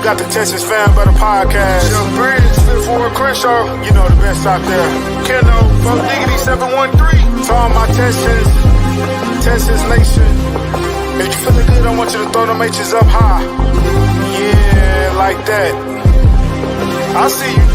got the Texans fan by the podcast. Young Bridge, Fifth Ward Crenshaw. You know the best out there. Keno, Bo Diggity 713. To all my Texans Nation. If you feeling good, I want you to throw them H's up high. Yeah, like that. I see you.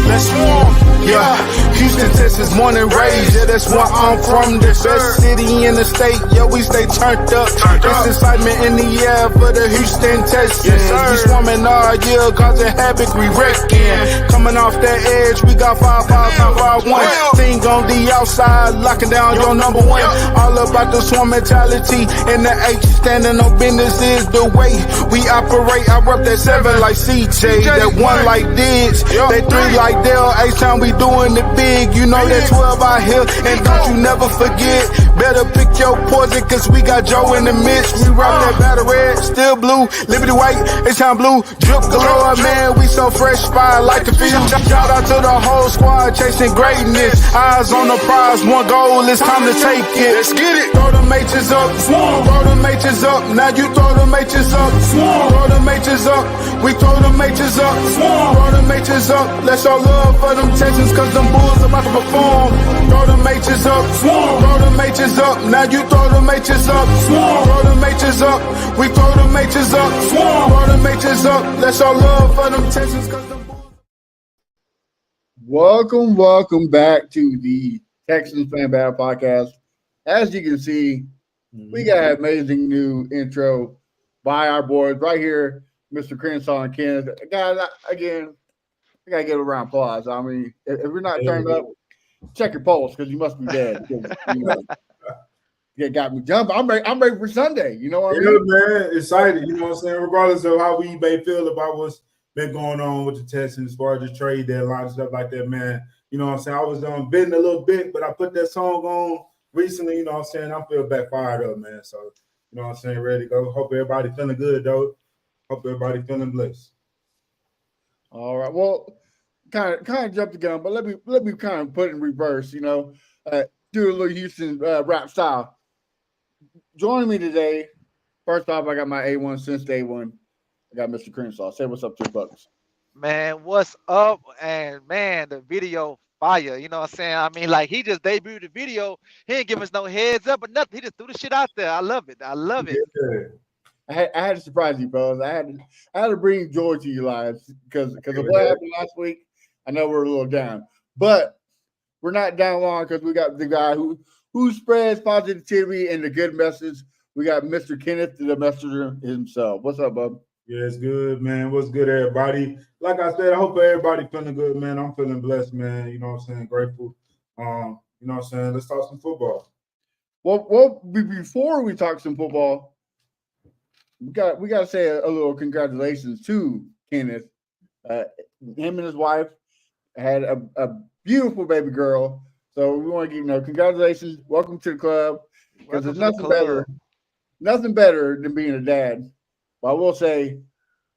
Let's swarm. Yeah, Houston, Texas, born and raised. Yeah, that's where I'm from. The best city in the state. Yeah, we stay turned up. There's excitement in the air for the Houston Texans. We swarming all year, causing havoc, we wrecking. Coming off that edge, we got 5-5-5-1. Thing on the outside, locking down your number one. All about the swarm mentality. And the H standing on business is the way we operate. I rep that 7 like CJ, that 1 like Diggs, that 3 like Dell. H-time we doing it big, you know that 12 out here, and don't you never forget, better pick your poison, cause we got Joe in the midst, we rock that battle red, still blue, Liberty white, H-time blue, drip galore, man, we so fresh, fire like the field, shout out to the whole squad, chasing greatness, eyes on the prize, one goal, it's time to take it, let's get it, throw them H's up, throw them H's up, now you throw them H's up, throw them H's up, we throw them H's up, throw them H's up, let's show love for them Texans, cause them Bulls about to perform. Throw them H's up, throw them H's up. Now you throw them H's up, throw them H's up. We throw them H's up, throw them H's up. Let's show love for them Texans, cause them Bulls. Welcome back to the Texans Fan Battle Podcast. As you can see, we got an amazing new intro by our boys right here, Mr. Crenshaw and Kenneth. Guys, again, I gotta give a round of applause. I mean, if you're not turned up, check your pulse because you must be dead. You got me jumping. I'm ready for Sunday. You know what I mean? Man, excited. You know what I'm saying? Regardless of how we may feel about what's been going on with the Texans as far as the trade deadline and stuff like that, man. You know what I'm saying? I was bidding a little bit, but I put that song on recently. You know what I'm saying? I feel back fired up, man. So you know what I'm saying? Ready to go. Hope everybody feeling good though. Hope everybody feeling blessed. All right. Well, kind of jumped the gun, but let me kind of put it in reverse. You know, do a little Houston rap style. Joining me today. First off, I got my A1 since day one. I got Mr. Crenshaw. Say what's up to the Bucks. Man, what's up? And man, the video fire. You know what I'm saying? I mean, like he just debuted the video. He didn't give us no heads up or nothing. He just threw the shit out there. I love it. Yeah. I had to surprise you, fellas. I had to bring joy to you lives because of what happened last week. I know we're a little down, but we're not down long because we got the guy who spreads positivity and the good message. We got Mr. Kenneth, the messenger himself. What's up, bub? Yeah, it's good, man. What's good, everybody? Like I said, I hope everybody feeling good, man. I'm feeling blessed, man. You know what I'm saying? Grateful. You know what I'm saying? Let's talk some football. Well, before we talk some football, we got to say a little congratulations to Kenneth. Him and his wife had a beautiful baby girl. So we want to give congratulations. Welcome to the club. Because there's nothing better than being a dad. But I will say,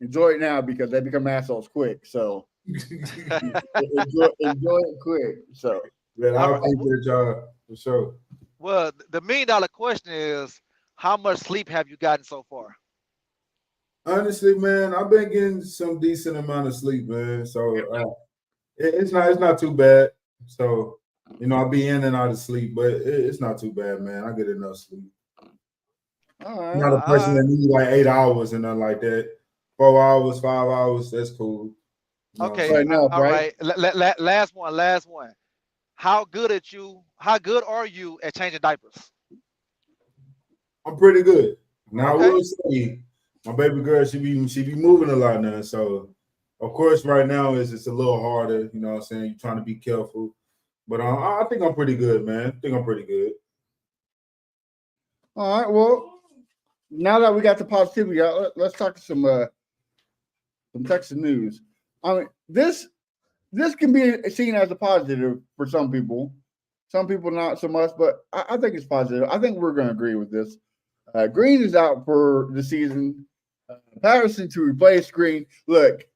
enjoy it now because they become assholes quick. So enjoy it quick. So yeah, I appreciate y'all for sure. Well, the $1 million question is, how much sleep have you gotten so far? Honestly, man, I've been getting some decent amount of sleep, man. So it's not too bad. So I'll be in and out of sleep, but it's not too bad, man. I get enough sleep. All right. I'm not a person that needs like 8 hours and nothing like that. 4 hours, 5 hours, that's cool. Okay, all right. Last one. How good are you at changing diapers? I'm pretty good. Now I will say, my baby girl, she be moving a lot now. So of course, right now it's a little harder. You know what I'm saying? You're trying to be careful. But I think I'm pretty good, man. I think I'm pretty good. All right. Well, now that we got the positivity, let's talk some Texas news. I mean, this can be seen as a positive for some people. Some people not so much, but I think it's positive. I think we're going to agree with this. Green is out for the season. Patterson to replace Green. Look,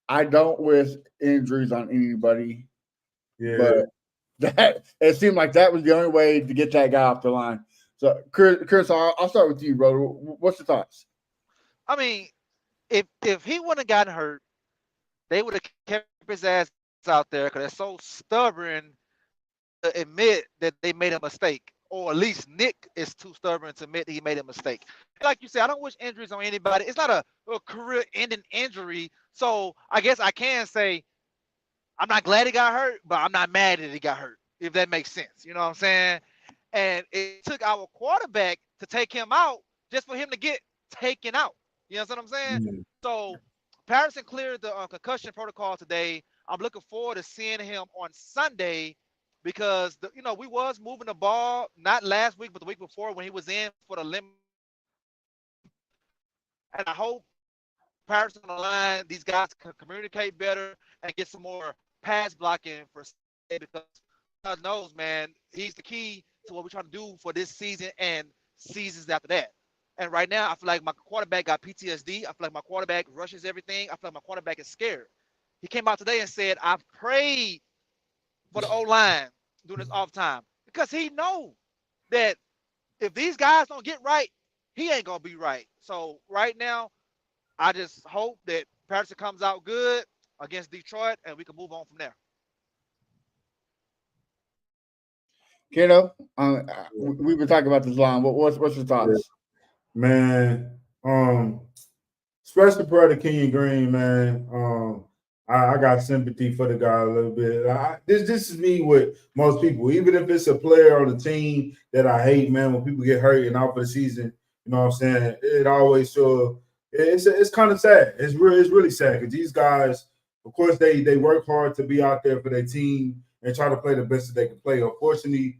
I don't wish injuries on anybody. Yeah. But it seemed like that was the only way to get that guy off the line. So, Chris, I'll start with you, brother. What's your thoughts? I mean, if he wouldn't have gotten hurt, they would have kept his ass out there because they're so stubborn to admit that they made a mistake, or at least Nick is too stubborn to admit he made a mistake. Like you said, I don't wish injuries on anybody. It's not a career-ending injury, so I guess I can say I'm not glad he got hurt, but I'm not mad that he got hurt. If that makes sense, you know what I'm saying? And it took our quarterback to take him out just for him to get taken out. You know what I'm saying? Mhm. So Patterson cleared the concussion protocol today. I'm looking forward to seeing him on Sunday because we was moving the ball not last week but the week before when he was in for the limit. And I hope Patterson on the line, these guys can communicate better and get some more pass blocking for Sunday because God knows, man, he's the key to what we're trying to do for this season and seasons after that. And right now, I feel like my quarterback got PTSD. I feel like my quarterback rushes everything. I feel like my quarterback is scared. He came out today and said, I've prayed for the O-line during this off time because he know that if these guys don't get right, he ain't going to be right. So right now, I just hope that Patterson comes out good against Detroit and we can move on from there. Kiddo, we've been talking about this line. What's your thoughts? Man, special prayer to Kenyon Green, man. I got sympathy for the guy a little bit. This is me with most people, even if it's a player on the team that I hate, man. When people get hurt and out for the season, you know what I'm saying? It always it's kind of sad. It's really sad because these guys, of course, they work hard to be out there for their team and try to play the best that they can play. Unfortunately,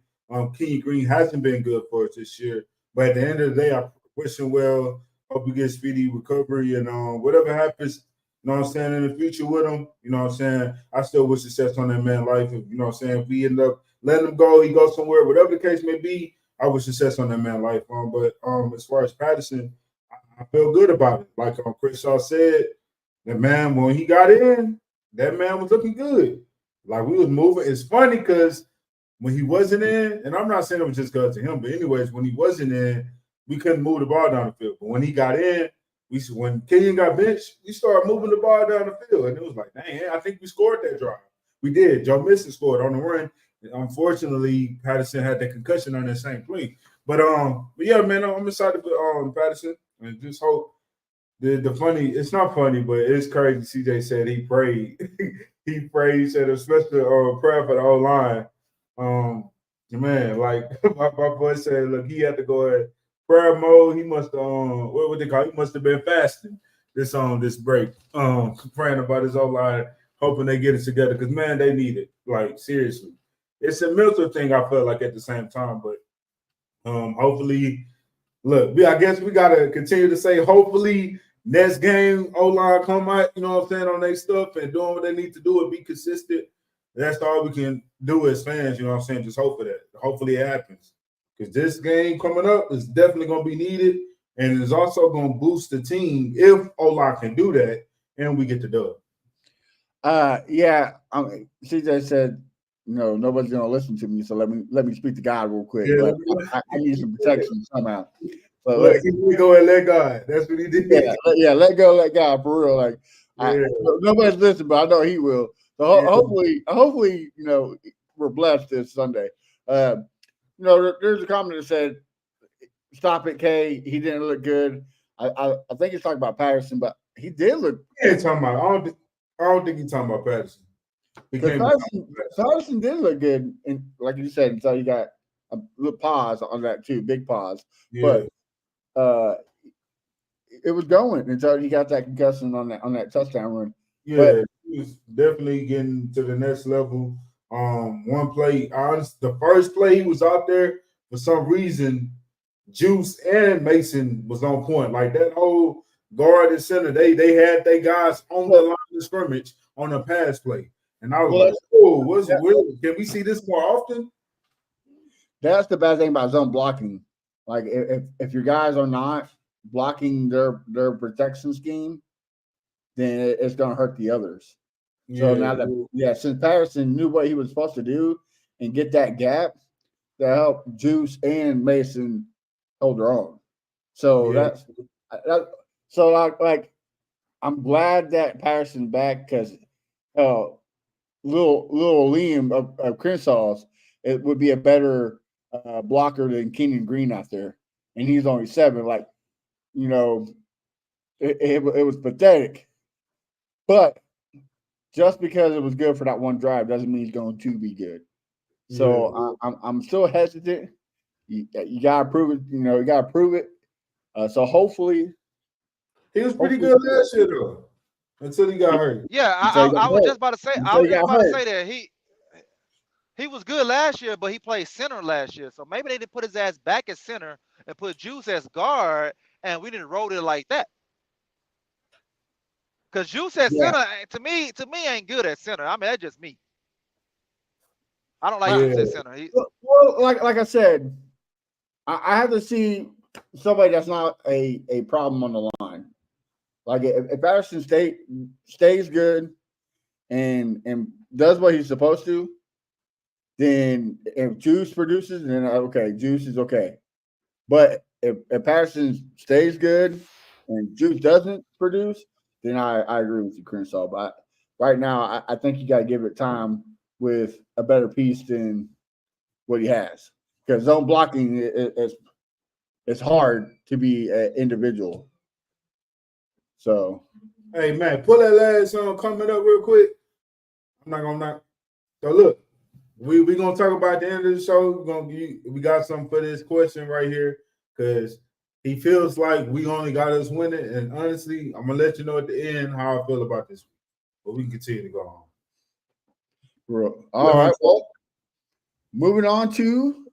Kenyon Green hasn't been good for us this year. But at the end of the day, I wish him well. Hope he gets speedy recovery and whatever happens, you know what I'm saying, in the future with him, you know what I'm saying, I still wish success on that man's life. If, you know what I'm saying, if we end up letting him go, he goes somewhere, whatever the case may be, I wish success on that man's life. But as far as Patterson, I feel good about it. Like Chris Shaw said, that man, when he got in, that man was looking good. Like we was moving. It's funny because when he wasn't in, and I'm not saying it was just because of him, but anyways, when he wasn't in, we couldn't move the ball down the field. But when he got in, when Kenyon got benched, we started moving the ball down the field. And it was like, dang, I think we scored that drive. We did. Joe Mixon scored on the run. Unfortunately, Patterson had that concussion on that same play. But yeah, man, I'm excited for Patterson and just hope the funny, it's not funny, but it's crazy. CJ said he prayed. He prayed, he said, especially prayer for the O-line. Man, like my boy said, look, he had to go at prayer mode. He must what they call it? He must have been fasting this break. Praying about his O-line, hoping they get it together. Because man, they need it. Like seriously. It's a mental thing, I feel like at the same time. But hopefully, look, I guess we gotta continue to say hopefully next game O-line come out, you know what I'm saying, on their stuff and doing what they need to do and be consistent. That's all we can do as fans, you know what I'm saying? Just hope for that. Hopefully it happens. Because this game coming up is definitely going to be needed. And it's also going to boost the team if O-line can do that and we get the dub. Yeah. CJ said, nobody's going to listen to me. So let me speak to God real quick. Yeah, I need some protection somehow. But look, he go and let God. That's what he did. Yeah, let go, let God for real. Like nobody's listening, but I know he will. So hopefully, we're blessed this Sunday. There's a comment that said, "Stop it, K. He didn't look good." I think he's talking about Patterson, but he did look. He ain't talking about. I don't think he's talking about Patterson. Patterson did look good, and like you said, until you got a little pause on that too, big pause. Yeah. But it was going until he got that concussion on that touchdown run. Yeah, but he was definitely getting to the next level. One play, the first play he was out there, for some reason, Juice and Mason was on point. Like that whole guard and center, they had their guys on the line of scrimmage on a pass play. And I was like, oh, what's weird? Can we see this more often? That's the bad thing about zone blocking. Like if your guys are not blocking their protection scheme, then it's going to hurt the others. So now that, since Patterson knew what he was supposed to do and get that gap, that helped Juice and Mason hold their own. So like I'm glad that Patterson's back because little Liam of Crensaw's it would be a better blocker than Kenyon Green out there, and he's only 7. Like you know, it was pathetic, but just because it was good for that one drive doesn't mean he's going to be good. So I'm still hesitant. You gotta prove it. You gotta prove it. So hopefully, he was pretty good last year though, until he got hurt. Yeah, until he got I was hurt. just about to say. I Until was he just got about to hurt. say that he was good last year, but he played center last year. So maybe they didn't put his ass back at center and put Juice as guard, and we didn't roll it like that. Cause Juice at Yeah. center to me ain't good at center. I mean that's just me. I don't like I, Juice Yeah, at center. well, like I said, I have to see somebody that's not a problem on the line. Like if Patterson stays good and does what he's supposed to, then if Juice produces, then okay, Juice is okay. But if Patterson stays good and Juice doesn't produce, then I agree with you, Crenshaw. But right now, I think you got to give it time with a better piece than what he has. Because zone blocking is it's hard to be an individual. So hey man, pull that last song coming up real quick. I'm not gonna knock. So look, we gonna talk about the end of the show. We got something for this question right here because he feels like we only got us winning. And honestly, I'm gonna let you know at the end how I feel about this. But we can continue to go on. all right. Well, moving on to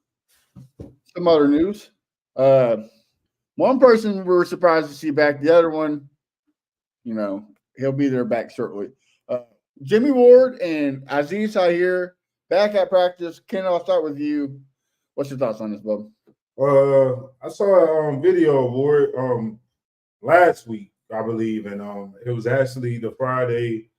some other news. One person we were surprised to see back. The other one, he'll be there back shortly. Jimmy Ward and Aziz Tahir back at practice. Ken, I'll start with you. What's your thoughts on this, bub? I saw a video of Ward last week, I believe, and it was actually the Friday.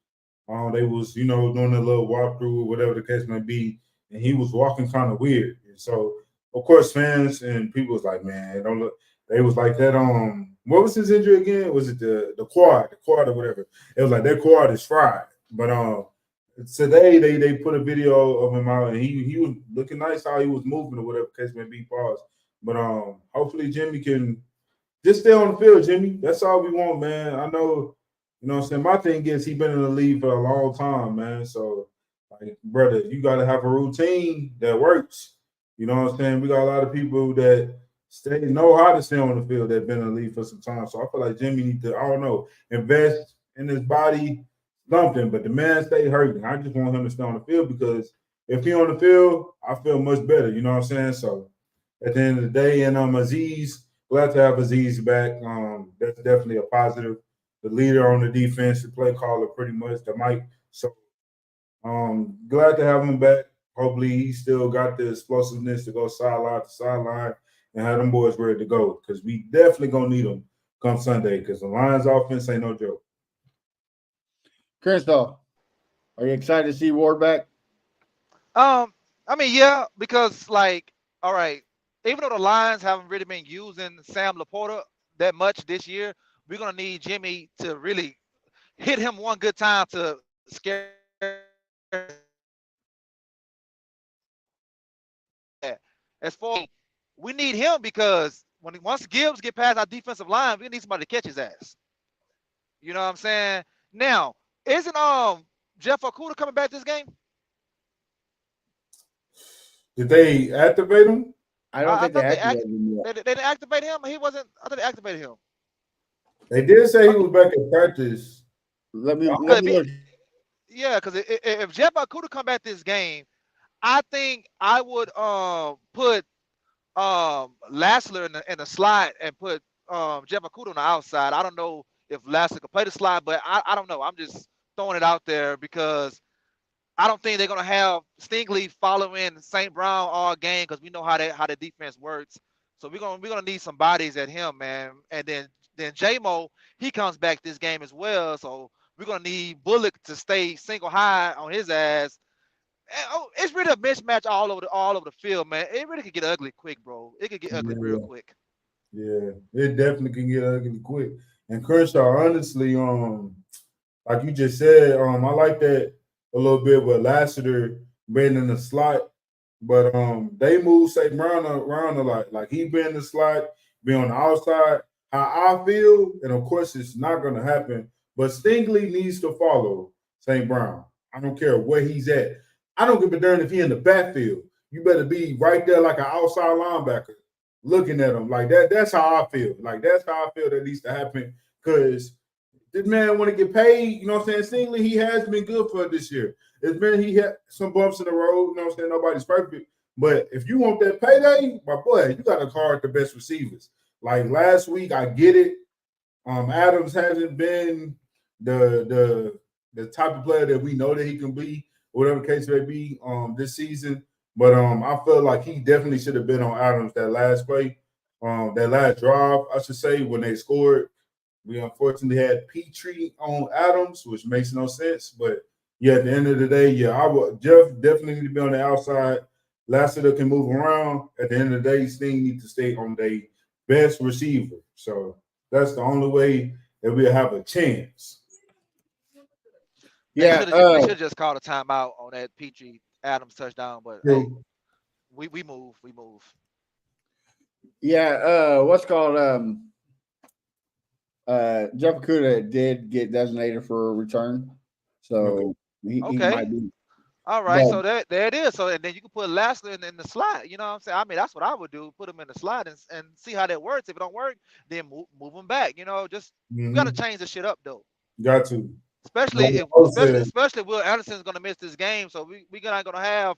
They was doing a little walkthrough, whatever the case may be, and he was walking kind of weird. And so, of course, fans and people was like, "Man, don't look." They was like that. What was his injury again? Was it the quad or whatever? It was like that quad is fried. But today they put a video of him out, and he was looking nice how he was moving or whatever case may be. Pause. But hopefully Jimmy can just stay on the field, Jimmy. That's all we want, man. I know, what I'm saying. My thing is he been in the league for a long time, man. So, like, brother, you got to have a routine that works. You know what I'm saying? We got a lot of people that know how to stay on the field that been in the league for some time. So I feel like Jimmy need to, I don't know, invest in his body, something. But the man stay hurting. I just want him to stay on the field because if he on the field, I feel much better. You know what I'm saying? So at the end of the day, and Aziz, glad to have Aziz back. That's definitely a positive. The leader on the defense, the play caller, pretty much the mic. So glad to have him back. Hopefully, he still got the explosiveness to go sideline to sideline and have them boys ready to go because we definitely gonna need them come Sunday because the Lions' offense ain't no joke. Crenshaw, are you excited to see Ward back? I mean, yeah, because all right, even though the Lions haven't really been using Sam Laporta that much this year, we're gonna need Jimmy to really hit him one good time to scare. As far we need him because once Gibbs get past our defensive line, we need somebody to catch his ass. You know what I'm saying? Now, isn't Jeff Okuda coming back this game? Did they activate him? I don't think they thought activated him yet. they didn't activate him. He wasn't. I thought they activated him. They did say he was back in practice. Let me Because look. because if Jeff Okuda come back this game, I think I would put Lassler in the slot and put Jeff Okuda on the outside. I don't know if Lassler could play the slot, but I don't know. I'm just throwing it out there because I don't think they're gonna have Stingley following St. Brown all game because we know how the defense works. So we're gonna need some bodies at him, man. And then J-Mo, he comes back this game as well. So we're gonna need Bullock to stay single high on his ass. And, it's really a mismatch all over the field, man. It really could get ugly quick, bro. It could get ugly real quick. Yeah, it definitely can get ugly quick. And Crenshaw, honestly, like you just said, I like that a little bit with Lassiter being in the slot. But they move St. Brown around a lot. Like he been in the slot, be on the outside. How I feel, and of course it's not gonna happen, but Stingley needs to follow St. Brown. I don't care where he's at. I don't give a darn if he in the backfield. You better be right there like an outside linebacker looking at him. Like that. That's how I feel. Like that's how I feel that needs to happen. Because this man want to get paid, you know what I'm saying? Stingley, he has been good for this year. It's been he had some bumps in the road, you know what I'm saying? Nobody's perfect. But if you want that payday, my boy, you got to guard the best receivers. Like last week, I get it. Adams hasn't been the type of player that we know that he can be, whatever the case may be, this season. But I feel like he definitely should have been on Adams that last play, that last drive, I should say, when they scored. We unfortunately had Petrie on Adams, which makes no sense. But yeah, at the end of the day, yeah, I would Jeff definitely need to be on the outside. Lassiter can move around. At the end of the day, Sting need to stay on the best receiver. So that's the only way that we'll have a chance. Yeah, they should just call a timeout on that Petrie Adams touchdown. But hey, we move. Yeah, what's called Jeff Okudah did get designated for a return, so he might be. All right, so there it is. So and then you can put Lassiter in the slot. You know what I'm saying? I mean, that's what I would do. Put him in the slot and see how that works. If it don't work, then move him back. You know, just you got to change the shit up though. Got to. Especially Will Anderson's gonna miss this game, so we're not gonna have.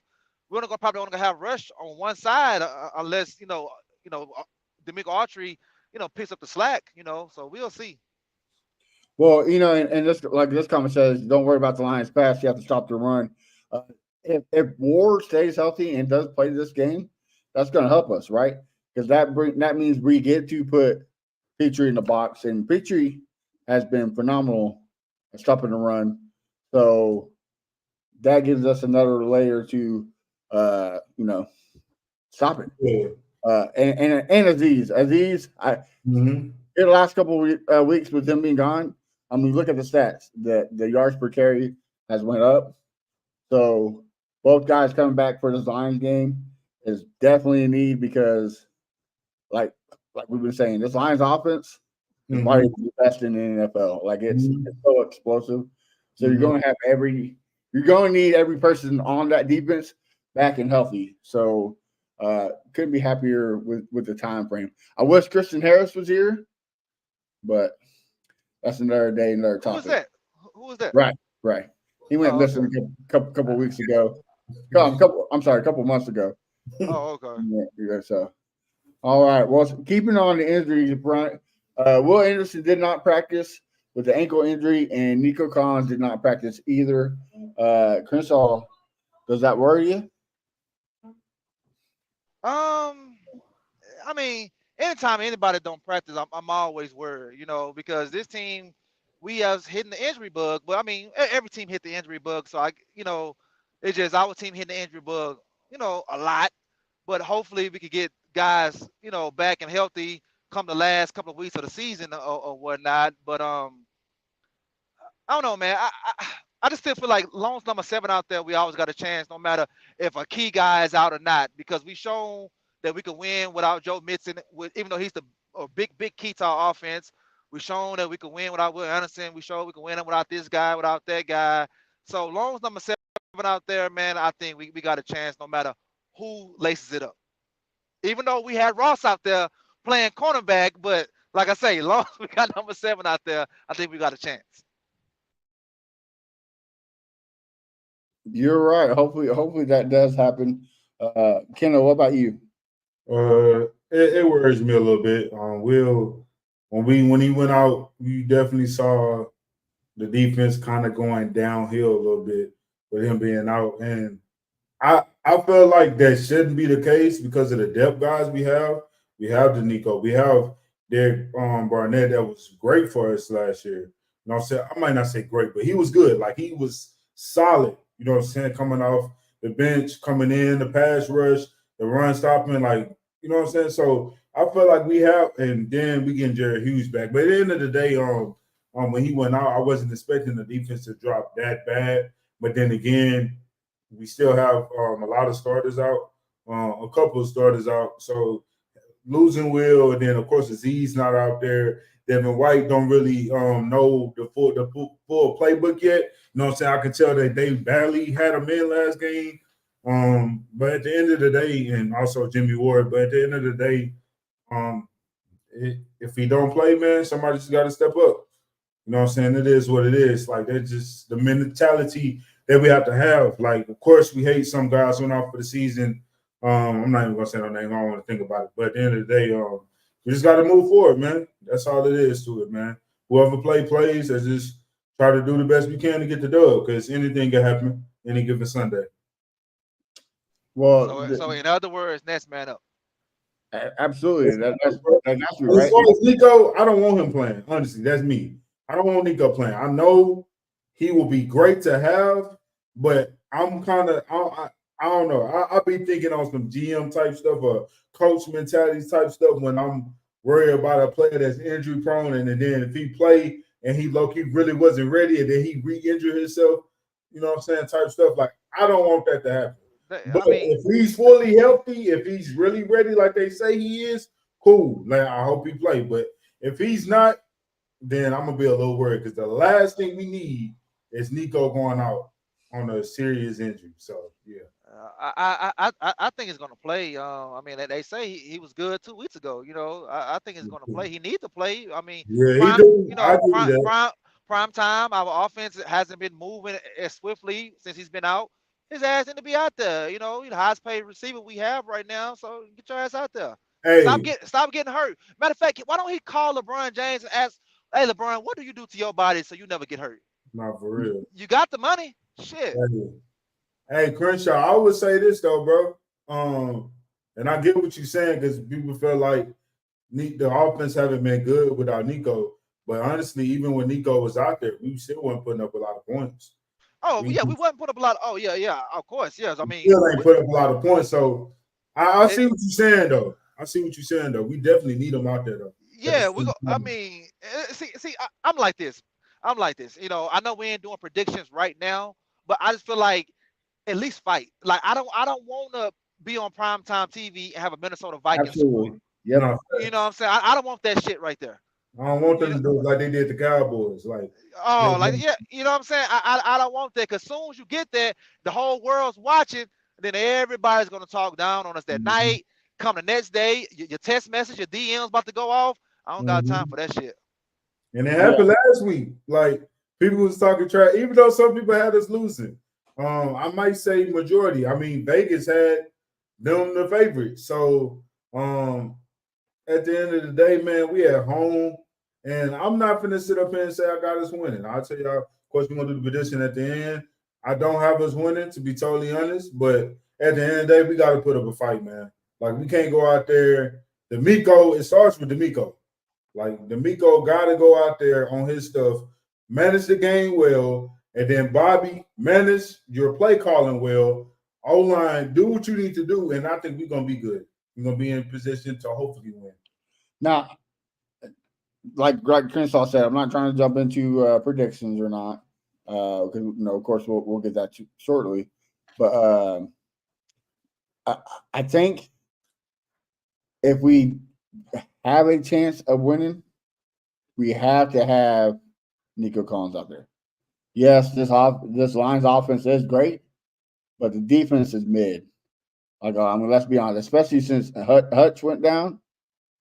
We're probably only gonna have Rush on one side unless D'Amico Autry picks up the slack. So we'll see. Well, and this comment says, don't worry about the Lions pass. You have to stop the run. If Ward stays healthy and does play this game, that's going to help us, right? Because that means we get to put Petrie in the box, and Petrie has been phenomenal at stopping the run. So that gives us another layer to, stop it. Yeah. And Aziz, in the last couple of weeks with him being gone, I mean, look at the stats. The yards per carry has went up. So both guys coming back for this Lions game is definitely a need because, like we've been saying, this Lions offense is probably the best in the NFL. Like it's so explosive. So you're going to need every person on that defense back and healthy. So couldn't be happier with the time frame. I wish Christian Harris was here, but that's another day, another topic. Who was that? Right. He went missing a couple weeks ago. A couple months ago. Oh, okay. Yeah, so, all right. Well, keeping on the injuries front, Will Anderson did not practice with the ankle injury, and Nico Collins did not practice either. Crenshaw, does that worry you? I mean, anytime anybody don't practice, I'm always worried, because this team, we have hitting the injury bug. But I mean, every team hit the injury bug. So it's just our team hitting the injury bug, a lot. But hopefully we could get guys, back and healthy come the last couple of weeks of the season or whatnot. But I don't know, man. I just still feel like long as number 7 out there, we always got a chance, no matter if a key guy is out or not, because we've shown that we can win without Joe Mixon, even though he's a big key to our offense. We've shown that we can win without Will Anderson. We showed we can win without this guy, without that guy. So long as number 7 out there, man, I think we got a chance no matter who laces it up. Even though we had Ross out there playing cornerback, but like I say, long as we got number 7 out there, I think we got a chance. You're right. Hopefully that does happen. Kendall, what about you? It worries me a little bit. When he went out, you definitely saw the defense kind of going downhill a little bit with him being out, and I feel like that shouldn't be the case because of the depth guys we have. We have D'Amico, we have Derek Barnett that was great for us last year. You know what I'm saying? I might not say great, but he was good. Like he was solid. You know what I'm saying? Coming off the bench, coming in, the pass rush, the run stopping, like, you know what I'm saying? So I feel like we have, and then we getting Jared Hughes back. But at the end of the day, when he went out, I wasn't expecting the defense to drop that bad. But then again, we still have a lot of starters out, a couple of starters out. So losing Will, and then of course Aziz not out there. Devin White don't really know the full playbook yet. You know what I'm saying? I can tell that they barely had him in last game. But at the end of the day, and also Jimmy Ward, but at the end of the day, if he don't play, man, somebody just got to step up. You know what I'm saying? It is what it is. Like, that's just the mentality that we have to have. Like, of course, we hate some guys went off for the season. I'm not even gonna say no name. I don't want to think about it. But at the end of the day, we just got to move forward, man. That's all it is to it, man. Whoever plays, let's just try to do the best we can to get the dub, because anything can happen any given Sunday. Well, So in other words, next man up. Absolutely. That's right. As far as Nico, I don't want him playing. Honestly, that's me. I don't want Nico playing. I know he will be great to have, but I'm kind of I don't know. I'll be thinking on some GM type stuff or coach mentality type stuff when I'm worried about a player that's injury prone, and then if he play and he really wasn't ready, and then he re-injured himself, you know what I'm saying, type stuff. Like, I don't want that to happen. But if he's fully healthy, if he's really ready, like they say he is, cool. Like, I hope he play. But if he's not, then I'm gonna be a little worried, because the last thing we need is Nico going out on a serious injury. So yeah. I think he's gonna play. I mean, they say he was good 2 weeks ago. You know, I think he's gonna play. He needs to play. I mean, yeah, he do. You know, prime time. Our offense hasn't been moving as swiftly since he's been out. His ass need to be out there. You know, the highest paid receiver we have right now. So get your ass out there. Hey, Stop getting hurt. Matter of fact, why don't he call LeBron James and ask, "Hey, LeBron, what do you do to your body so you never get hurt?" not for real. You got the money. Shit. Hey, Crenshaw, I would say this though, bro. And I get what you're saying, because people feel like the offense haven't been good without Nico. But honestly, even when Nico was out there, we still weren't putting up a lot of points. Oh, we wasn't put up a lot. Of course, yes. I mean, still ain't put up a lot of points. So I see what you're saying, though. We definitely need them out there, though. Yeah, we go. I mean, see, I'm like this. You know, I know we ain't doing predictions right now, but I just feel like at least fight. Like, I don't want to be on primetime TV and have a Minnesota Vikings score. Yeah, you know what I'm saying? I don't want that shit right there. I don't want them to do it like they did the Cowboys. Like, yeah, you know what I'm saying? I don't want that, because as soon as you get there, the whole world's watching, then everybody's gonna talk down on us that night. Come the next day, your text message, your DM's about to go off. I don't got time for that shit. And it happened last week. Like, people was talking trash, even though some people had us losing. I might say majority. I mean, Vegas had them the favorite. So at the end of the day, man, we at home. And I'm not finna sit up here and say I got us winning. I'll tell y'all, of course, we're gonna do the prediction at the end. I don't have us winning, to be totally honest, but at the end of the day, we gotta put up a fight, man. Like, we can't go out there. It starts with D'Amico. Like, D'Amico gotta go out there on his stuff, manage the game well, and then Bobby, manage your play calling well. O-line, do what you need to do, and I think we're gonna be good. We're gonna be in position to hopefully win. Now, like Greg Crenshaw said, I'm not trying to jump into predictions or not, because of course we'll get that shortly. But I think if we have a chance of winning, we have to have Nico Collins out there. Yes, this Lions offense is great, but the defense is mid. Like, I mean, let's be honest, especially since Hutch went down,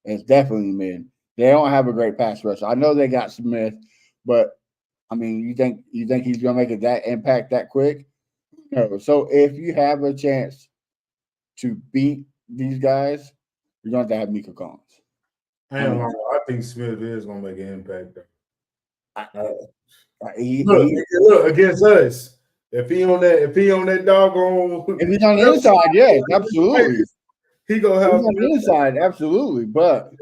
it's definitely mid. They don't have a great pass rush. I know they got Smith, but I mean, you think he's gonna make it that impact that quick? No. So if you have a chance to beat these guys, you're going to have Nico Collins. I think Smith is gonna make an impact. Look against us. If he on that doggone, if he's on the inside, yes, absolutely. He gonna have on the inside, absolutely. But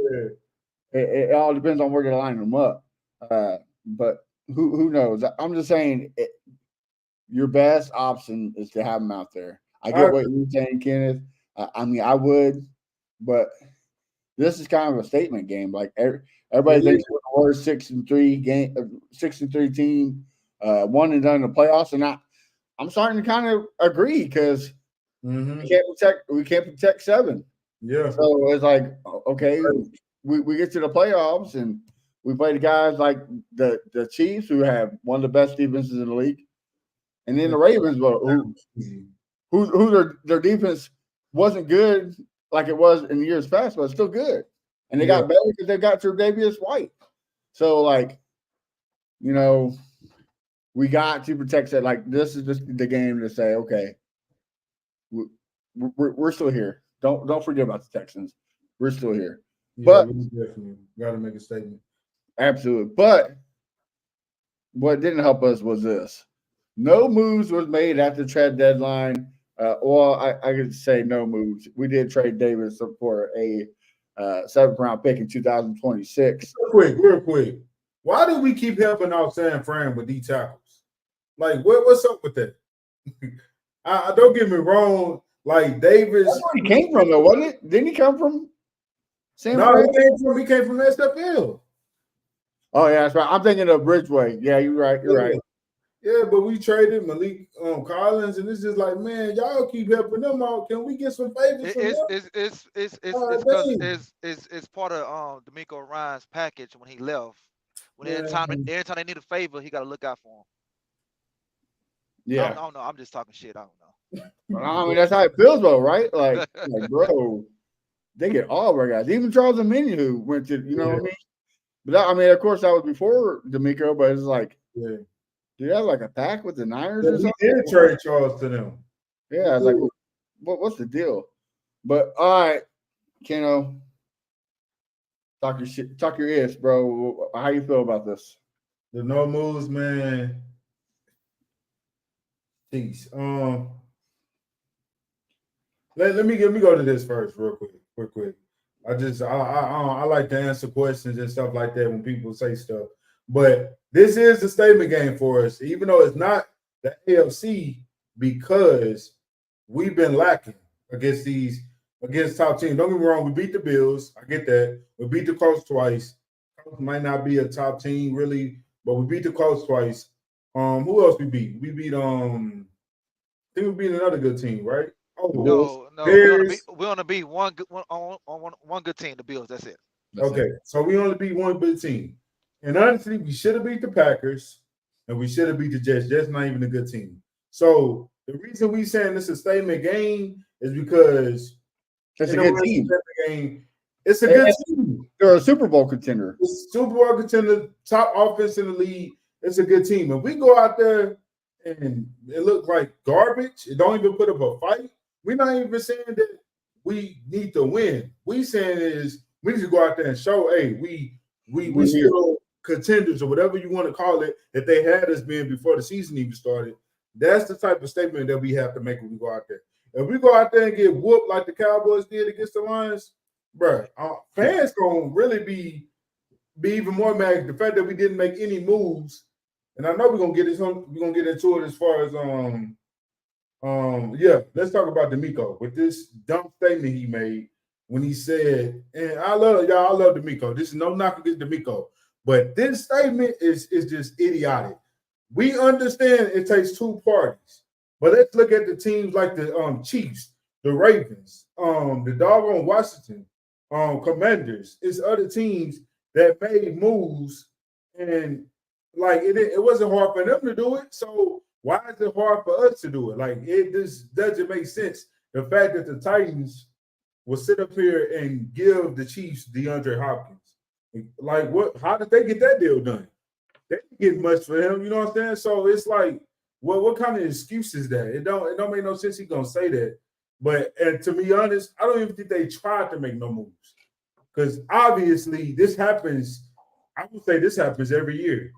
it all depends on where they line him up. But who knows? I'm just saying, your best option is to have him out there. I get what you're saying, Kenneth. I mean, I would, but this is kind of a statement game. Like everybody thinks we're a 6-3 game, 6-3 team, one and done in the playoffs, and I'm starting to kind of agree because we can't protect 7. Yeah. So it's like, okay, we get to the playoffs and we play the guys like the Chiefs, who have one of the best defenses in the league, and then the Ravens, who their defense wasn't good like it was in years past, but it's still good, and they got better because they got Tre'Davious White. So like, you know, we got to protect that. Like, this is just the game to say, okay, we're still here. Don't forget about the Texans. We're still here. Yeah, but we definitely got to make a statement. Absolutely. But what didn't help us was this. No moves was made at the trade deadline. I could say no moves. We did trade Davis for a 7th-round pick in 2026. Real quick. Why do we keep helping out San Fran with these tackles? Like, what's up with that? I don't get me wrong. Like, Davis. That's where he came from, though, wasn't it? Didn't he come from San Fran? He came from SFL. Oh, yeah, that's right. I'm thinking of Bridgeway. Yeah, you're right. You're right. Yeah, but we traded Malik Collins, and it's just like, man, y'all keep helping them out. Can we get some favors from them? It's part of D'Amico Ryan's package when he left. Anytime they need a favor, he got to look out for him. Yeah, I don't know. I'm just talking shit. I don't know. I mean, that's how it feels, though, right? Like bro, they get all of our guys. Even Charles Amini, who went to, you know what I mean? But that, I mean, of course, that was before D'Amico, but it's like, do you have like a pack with the Niners or something? We did trade Charles to them. Yeah, I was like, what's the deal? But all right, Keno, talk your ish, bro. How you feel about this? The no moves, man. Jeez. Let me go to this first, real quick. I like to answer questions and stuff like that when people say stuff. But this is a statement game for us, even though it's not the AFC, because we've been lacking against top teams. Don't get me wrong, we beat the Bills. I get that. We beat the Colts twice. Colts might not be a top team really, but we beat the Colts twice. Who else we beat? We beat I think we beat another good team, right? Oh, no. We only beat one good team, the Bills. That's it. So we only beat one good team. And honestly, we should have beat the Packers and we should have beat the Jets. That's not even a good team. So the reason we saying this is a statement game is because it's a good team. It's a good team. They're a Super Bowl contender. Super Bowl contender, top offense in the league. It's a good team. If we go out there and it looks like garbage, it don't even put up a fight, we're not even saying that we need to win. We saying is we need to go out there and show, hey, we still contenders or whatever you want to call it that they had us being before the season even started. That's the type of statement that we have to make when we go out there. If we go out there and get whooped like the Cowboys did against the Lions, bro, fans gonna really be even more mad. The fact that we didn't make any moves, and I know we're gonna get into it as far as let's talk about D'Amico with this dumb statement he made when he said, and I love D'Amico. This is no knock against D'Amico, but this statement is just idiotic. We understand it takes two parties, but let's look at the teams like the Chiefs, the Ravens, the doggone Washington, Commanders. It's other teams that made moves, and like it wasn't hard for them to do it. So why is it hard for us to do it? Like, it just doesn't make sense. The fact that the Titans will sit up here and give the Chiefs DeAndre Hopkins. Like, how did they get that deal done? They didn't get much for him, you know what I'm saying? So it's like, well, what kind of excuse is that? It don't make no sense he's gonna say that. But and to be honest, I don't even think they tried to make no moves. Because obviously this happens, I would say this happens every year.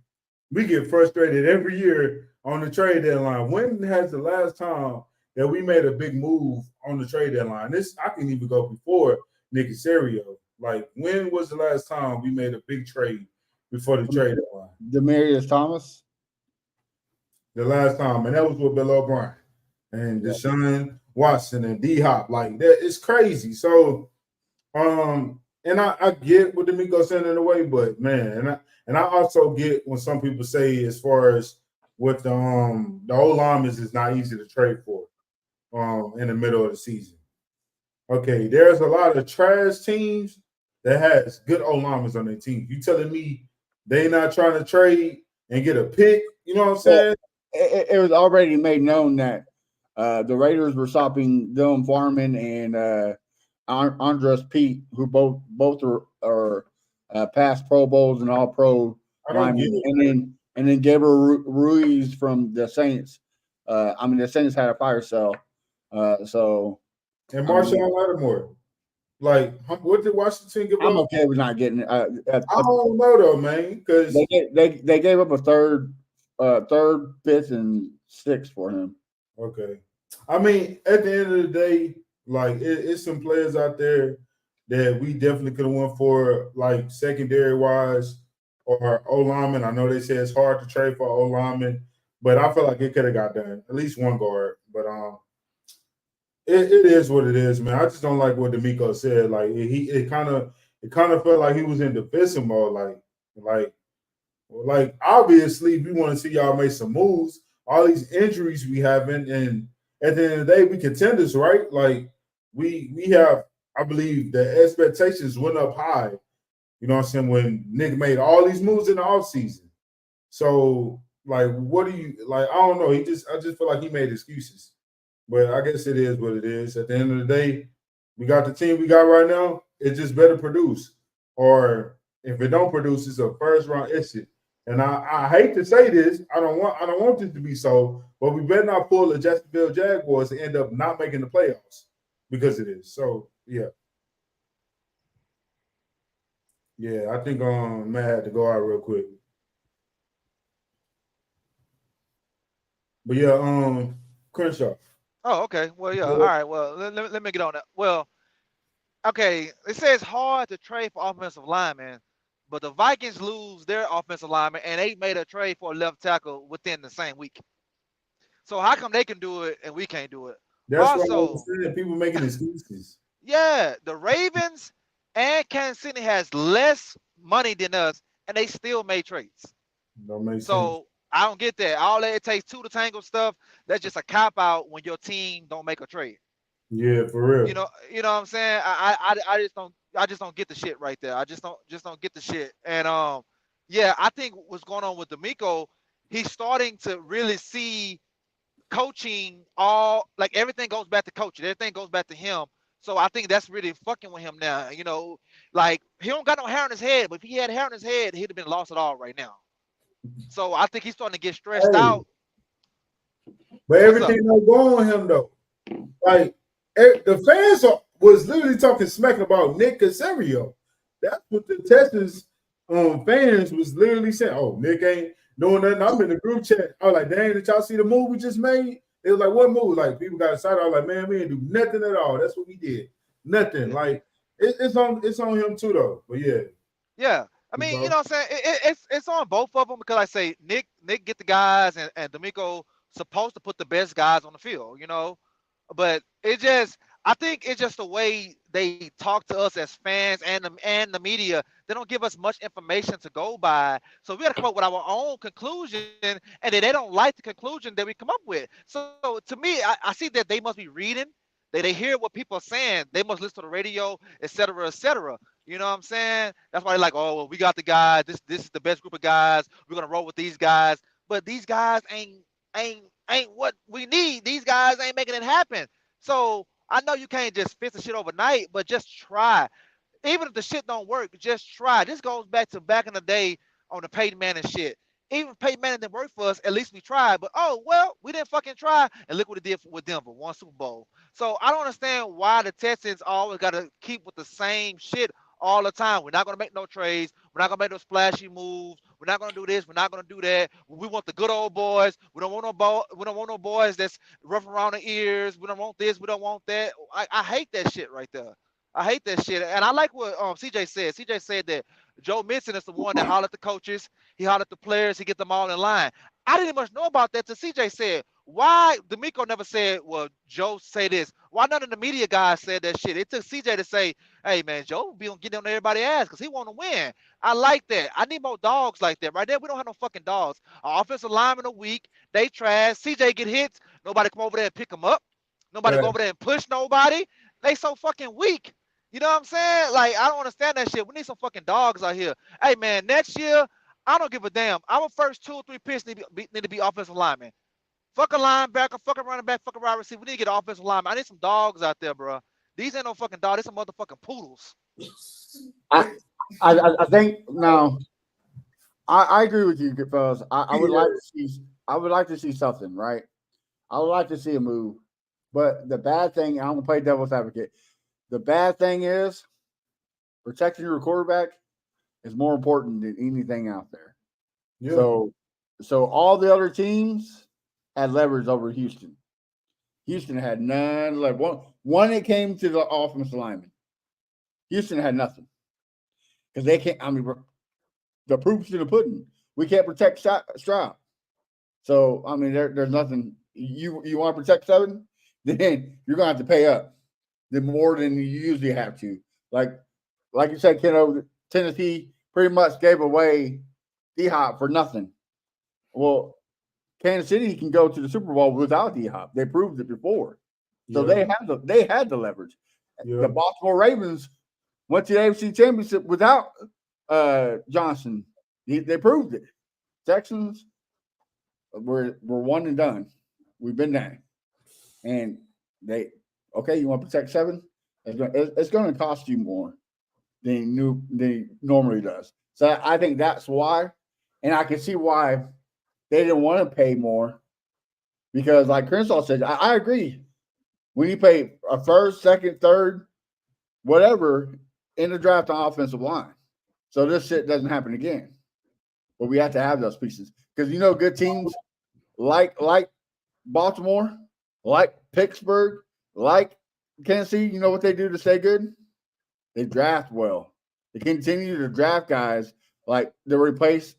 We get frustrated every year on the trade deadline. When has the last time that we made a big move on the trade deadline? I can even go before Nick Caserio. Like, when was the last time we made a big trade before the trade deadline? Demaryius Thomas? The last time, and that was with Bill O'Brien and Deshaun Watson and D-Hop. Like, that, it's crazy. So, and I get what D'Amico saying in a way, but man, and I also get when some people say as far as what the O linemen is not easy to trade for in the middle of the season. Okay, there's a lot of trash teams that has good O linemen on their team. You telling me they not trying to trade and get a pick? You know what I'm saying? It was already made known that the Raiders were stopping Dylan Farman and Andres Pete, who both are past Pro Bowls and All Pro I don't get linemen, it. and then Gabriel Ruiz from the Saints. The Saints had a fire sale, so And I mean, Marshawn Lattimore, like, what did Washington give I'm up? okay with not getting. I don't know though, man, because They gave up a third, fifth, and sixth for him. okay. I mean, at the end of the day, like it's some players out there that we definitely could have went for, like secondary wise or O lineman. I know they say it's hard to trade for O lineman, but I feel like it could have got done. At least one guard. But it is what it is, man. I just don't like what D'Amico said. Like it kind of felt like he was in defensive mode. Like obviously we want to see y'all make some moves. All these injuries we having, and at the end of the day, we contenders, right? Like we have, I believe the expectations went up high. You know what I'm saying? When Nick made all these moves in the offseason. So like what do you like? I don't know. I just feel like he made excuses. But I guess it is what it is. At the end of the day, we got the team we got right now. It just better produce. Or if it don't produce, it's a first round exit. And I hate to say this, I don't want this to be so, but we better not pull the Jacksonville Jaguars and end up not making the playoffs because it is. So yeah. Yeah, I think Matt had to go out real quick. But yeah, Crenshaw. Oh, okay. Well, yeah. All right. Well, let me get on that. Well, okay. It says hard to trade for offensive linemen, but the Vikings lose their offensive lineman, and they made a trade for a left tackle within the same week. So how come they can do it and we can't do it? That's what I was Also, saying. People making excuses. yeah, the Ravens and Kansas City has less money than us, and they still made trades. Don't make sense. So I don't get that. All that it takes two to tangle stuff. That's just a cop out when your team don't make a trade. Yeah, for real. You know what I'm saying? I just don't get the shit right there. I just don't get the shit. And yeah, I think what's going on with D'Amico, he's starting to really see coaching all like everything goes back to coaching. Everything goes back to him. So I think that's really fucking with him now. Like he don't got no hair on his head, but if he had hair on his head, he'd have been lost it all right now. So I think he's starting to get stressed Hey, out. but What's up? everything don't go on him though. Like the fans was literally talking smack about Nick Casario. That's what the Texans fans was literally saying. Oh, Nick ain't doing nothing. I'm in the group chat. I was like, dang, did y'all see the move we just made? It was like, what move? Like people got excited. I was like, man, we didn't do nothing at all. That's what we did. Nothing. Like it's on him too though. But yeah, Yeah. I you mean, you know. know what I'm saying? It's on both of them because I say Nick get the guys and D'Amico supposed to put the best guys on the field. But I think it's just the way they talk to us as fans and the media. They don't give us much information to go by, so we got to come up with our own conclusion, and then they don't like the conclusion that we come up with. So to me, I see that they must be reading. They hear what people are saying. They must listen to the radio, et cetera, et cetera. You know what I'm saying? That's why they're like, oh, well, we got the guys. This is the best group of guys. We're gonna roll with these guys. But these guys ain't what we need. These guys ain't making it happen. So I know you can't just fix the shit overnight, but just try. Even if the shit don't work, just try. This goes back to back in the day on the Peyton Manning shit. Even if Peyton Manning didn't work for us, at least we tried. But oh well, we didn't fucking try, and look what it did with Denver, one Super Bowl. So I don't understand why the Texans always got to keep with the same shit all the time. We're not gonna make no trades. We're not gonna make no splashy moves. We're not gonna do this. We're not gonna do that. We want the good old boys. We don't want no We don't want no boys that's rough around the ears. We don't want this. We don't want that. I hate that shit right there. I hate that shit. And I like what CJ said. CJ said that Joe Mixon is the one that hollered at the coaches. He hollered at the players. He get them all in line. I didn't much know about that till CJ said, Why D'Amico never said, well, Joe say this? Why none of the media guys said that shit? It took CJ to say, hey man, Joe be on getting on everybody's ass because he want to win. I like that. I need more dogs like that. Right there, we don't have no fucking dogs. Our offensive linemen are weak. They trash. CJ get hits. Nobody come over there and pick them up. Nobody go over there and push nobody. They so fucking weak. You know what I'm saying? Like, I don't understand that shit. We need some fucking dogs out here. Hey man, next year, I don't give a damn. Our first 2 or 3 picks need to be offensive linemen. Fuck a linebacker, fuck a running back, fuck a wide receiver. We need to get offensive lineman. I need some dogs out there, bro. These ain't no fucking dogs. These some motherfucking poodles. I think now I agree with you, fellas. I would like to see something, right? I would like to see a move. But the bad thing, I'm gonna play devil's advocate. The bad thing is protecting your quarterback is more important than anything out there. Yeah. So all the other teams had leverage over Houston. Houston had none. Like one it came to the offensive lineman. Houston had nothing because they can't. I mean, the proof's in the pudding. We can't protect Stroud. So I mean, there's nothing. You want to protect 7, then you're gonna have to pay up the more than you usually have to. Like you said, Keno, Tennessee pretty much gave away D-Hop for nothing. Well, Kansas City can go to the Super Bowl without D-Hop. They proved it before. So they had the leverage. Yeah. The Baltimore Ravens went to the AFC Championship without Johnson. They proved it. Texans were one and done. We've been there. And you want to protect 7? It's going to cost you more than it normally does. So I think that's why. And I can see why they didn't want to pay more because, like Crenshaw said, I agree. When you pay a first, second, third, whatever in the draft on offensive line, so this shit doesn't happen again. But we have to have those pieces because good teams like Baltimore, like Pittsburgh, like Kansas City. You know what they do to stay good? They draft well. They continue to draft guys like they replace.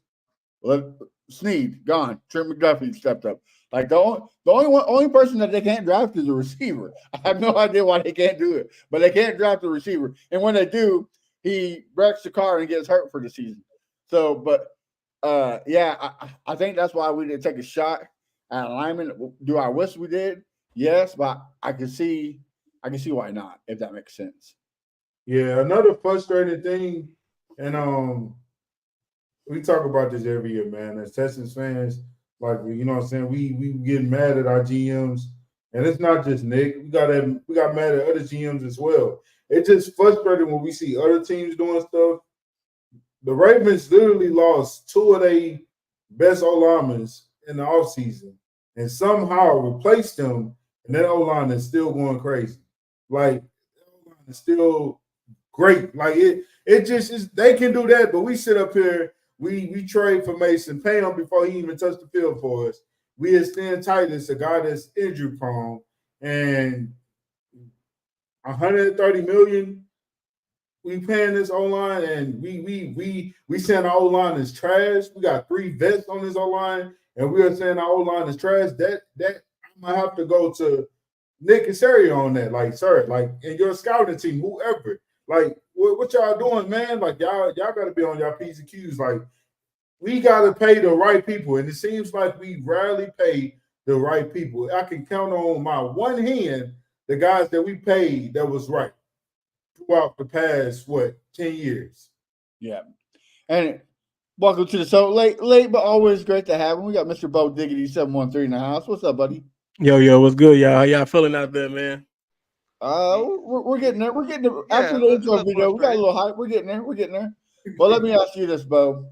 Snead gone. Trent McDuffie stepped up. Like the only person that they can't draft is a receiver. I have no idea why they can't do it, but they can't draft a receiver. And when they do, he wrecks the car and gets hurt for the season. So, but I think that's why we didn't take a shot at alignment. Do I wish we did? Yes, but I can see why not, if that makes sense. Yeah, another frustrating thing, and we talk about this every year, man. As Texans fans, like you know what I'm saying, we get mad at our GMs, and it's not just Nick. We got mad at other GMs as well. It's just frustrating when we see other teams doing stuff. The Ravens literally lost 2 of their best O-linemen in the offseason and somehow replaced them, and that O-line is still going crazy. Like, that O-line is still great. Like, it just is. They can do that, but we sit up here. We trade for Mason, pay him before he even touched the field for us. We extend Titus, a guy that's injury prone, and $130 million. We paying this O-line, and we saying our O-line is trash. We got 3 vets on this O-line, and we are saying our O-line is trash. That I'm gonna have to go to Nick Casario on that. Like, sir, like, and your scouting team, whoever. Like, what y'all doing, man? Like, y'all got to be on y'all P's and Q's. Like, we got to pay the right people, and it seems like we rarely pay the right people. I can count on my one hand the guys that we paid that was right throughout the past 10 years. Yeah, and welcome to the show. Late, but always great to have him. We got Mr. Bo Diggity 713 in the house. What's up, buddy? Yo, what's good, y'all? How y'all feeling out there, man? We're getting there. We're getting there. After the intro video, we got a little hype. We're getting there. Well, let me ask you this, Bo.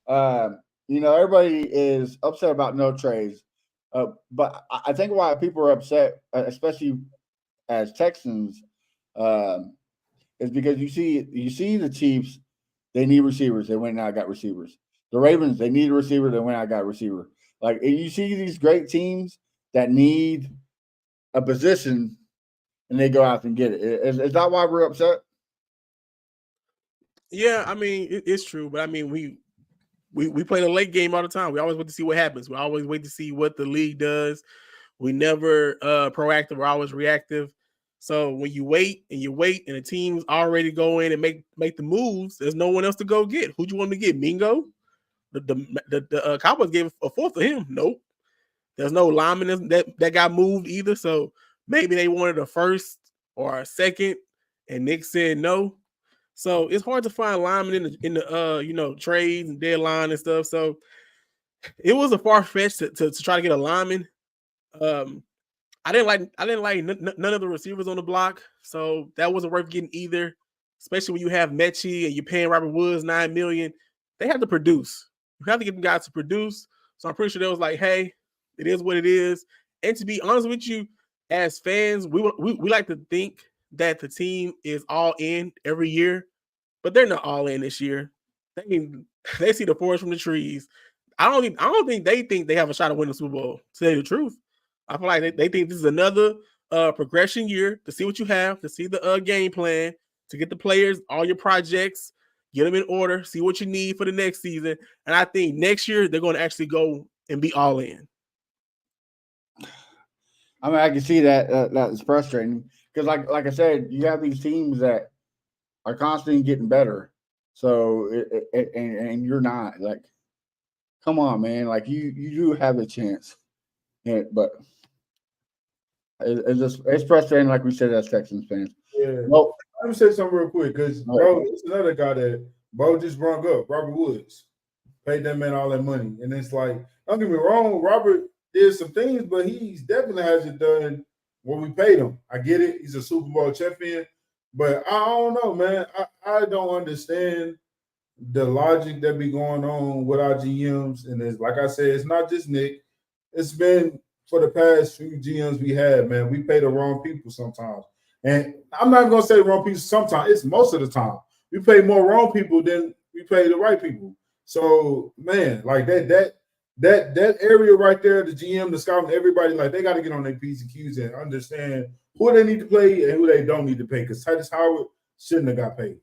Everybody is upset about no trades, but I think why people are upset, especially as Texans, is because you see the Chiefs, they need receivers. They went and out got receivers. The Ravens, they need a receiver. They went out got a receiver. Like, and you see these great teams that need a position, and they go out and get it. Is that why we're upset? Yeah, I mean, it's true, but I mean, we play the late game all the time. We always wait to see what happens. We always wait to see what the league does. We never proactive. We're always reactive. So when you wait and the team's already go in and make the moves, there's no one else to go get. Who'd you want to get? Mingo? The Cowboys gave a fourth to him. Nope. There's no lineman that got moved either. So maybe they wanted a first or a second, and Nick said no. So it's hard to find linemen in the trades and deadline and stuff. So it was a far fetch to try to get a lineman. I didn't like none of the receivers on the block, so that wasn't worth getting either. Especially when you have Mechie and you're paying Robert Woods $9 million, they have to produce. You have to get the guys to produce. So I'm pretty sure they was like, hey, it is what it is. And to be honest with you, as fans, we like to think that the team is all in every year, but they're not all in this year. They see the forest from the trees. I don't think they think they have a shot at winning the Super Bowl. To tell you the truth, I feel like they think this is another progression year to see what you have, to see the game plan, to get the players, all your projects, get them in order, see what you need for the next season. And I think next year they're going to actually go and be all in. I mean, I can see that that's frustrating because, like I said, you have these teams that are constantly getting better. So, and you're not like, come on, man, like you do have a chance, but it's frustrating, like we said, as Texans fans. Yeah. Well, let me say something real quick because bro, it's another guy that bro just brung up, Robert Woods, paid that man all that money, and it's like, don't get me wrong, Robert did some things, but he's definitely hasn't done what we paid him. I get it, he's a Super Bowl champion, but I don't know, man. I don't understand the logic that be going on with our GMs, and it's like I said, it's not just Nick. It's been for the past few GMs we had, man. We pay the wrong people sometimes. And I'm not going to say the wrong people sometimes. It's most of the time. We pay more wrong people than we pay the right people. So, man, like that area right there, the GM, the scout, everybody, like they got to get on their P's and Q's and understand who they need to play and who they don't need to pay. Because Titus Howard shouldn't have got paid.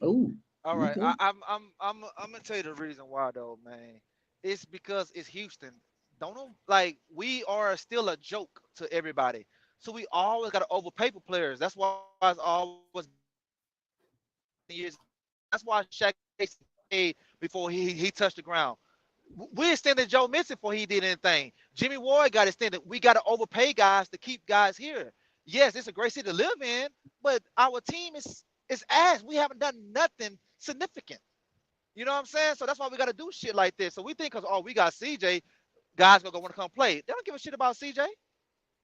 Oh, All right, okay. I'm gonna tell you the reason why though, man. It's because it's Houston. Don't know, like we are still a joke to everybody, so we always got to overpay for players. That's why it's always years. That's why Shaq paid before he touched the ground. We extended Joe Mixon before he did anything. Jimmy Ward got extended. We got to overpay guys to keep guys here. Yes, it's a great city to live in, but our team is ass. We haven't done nothing significant. You know what I'm saying? So that's why we got to do shit like this. So we think because we got CJ, guys gonna want to come play. They don't give a shit about CJ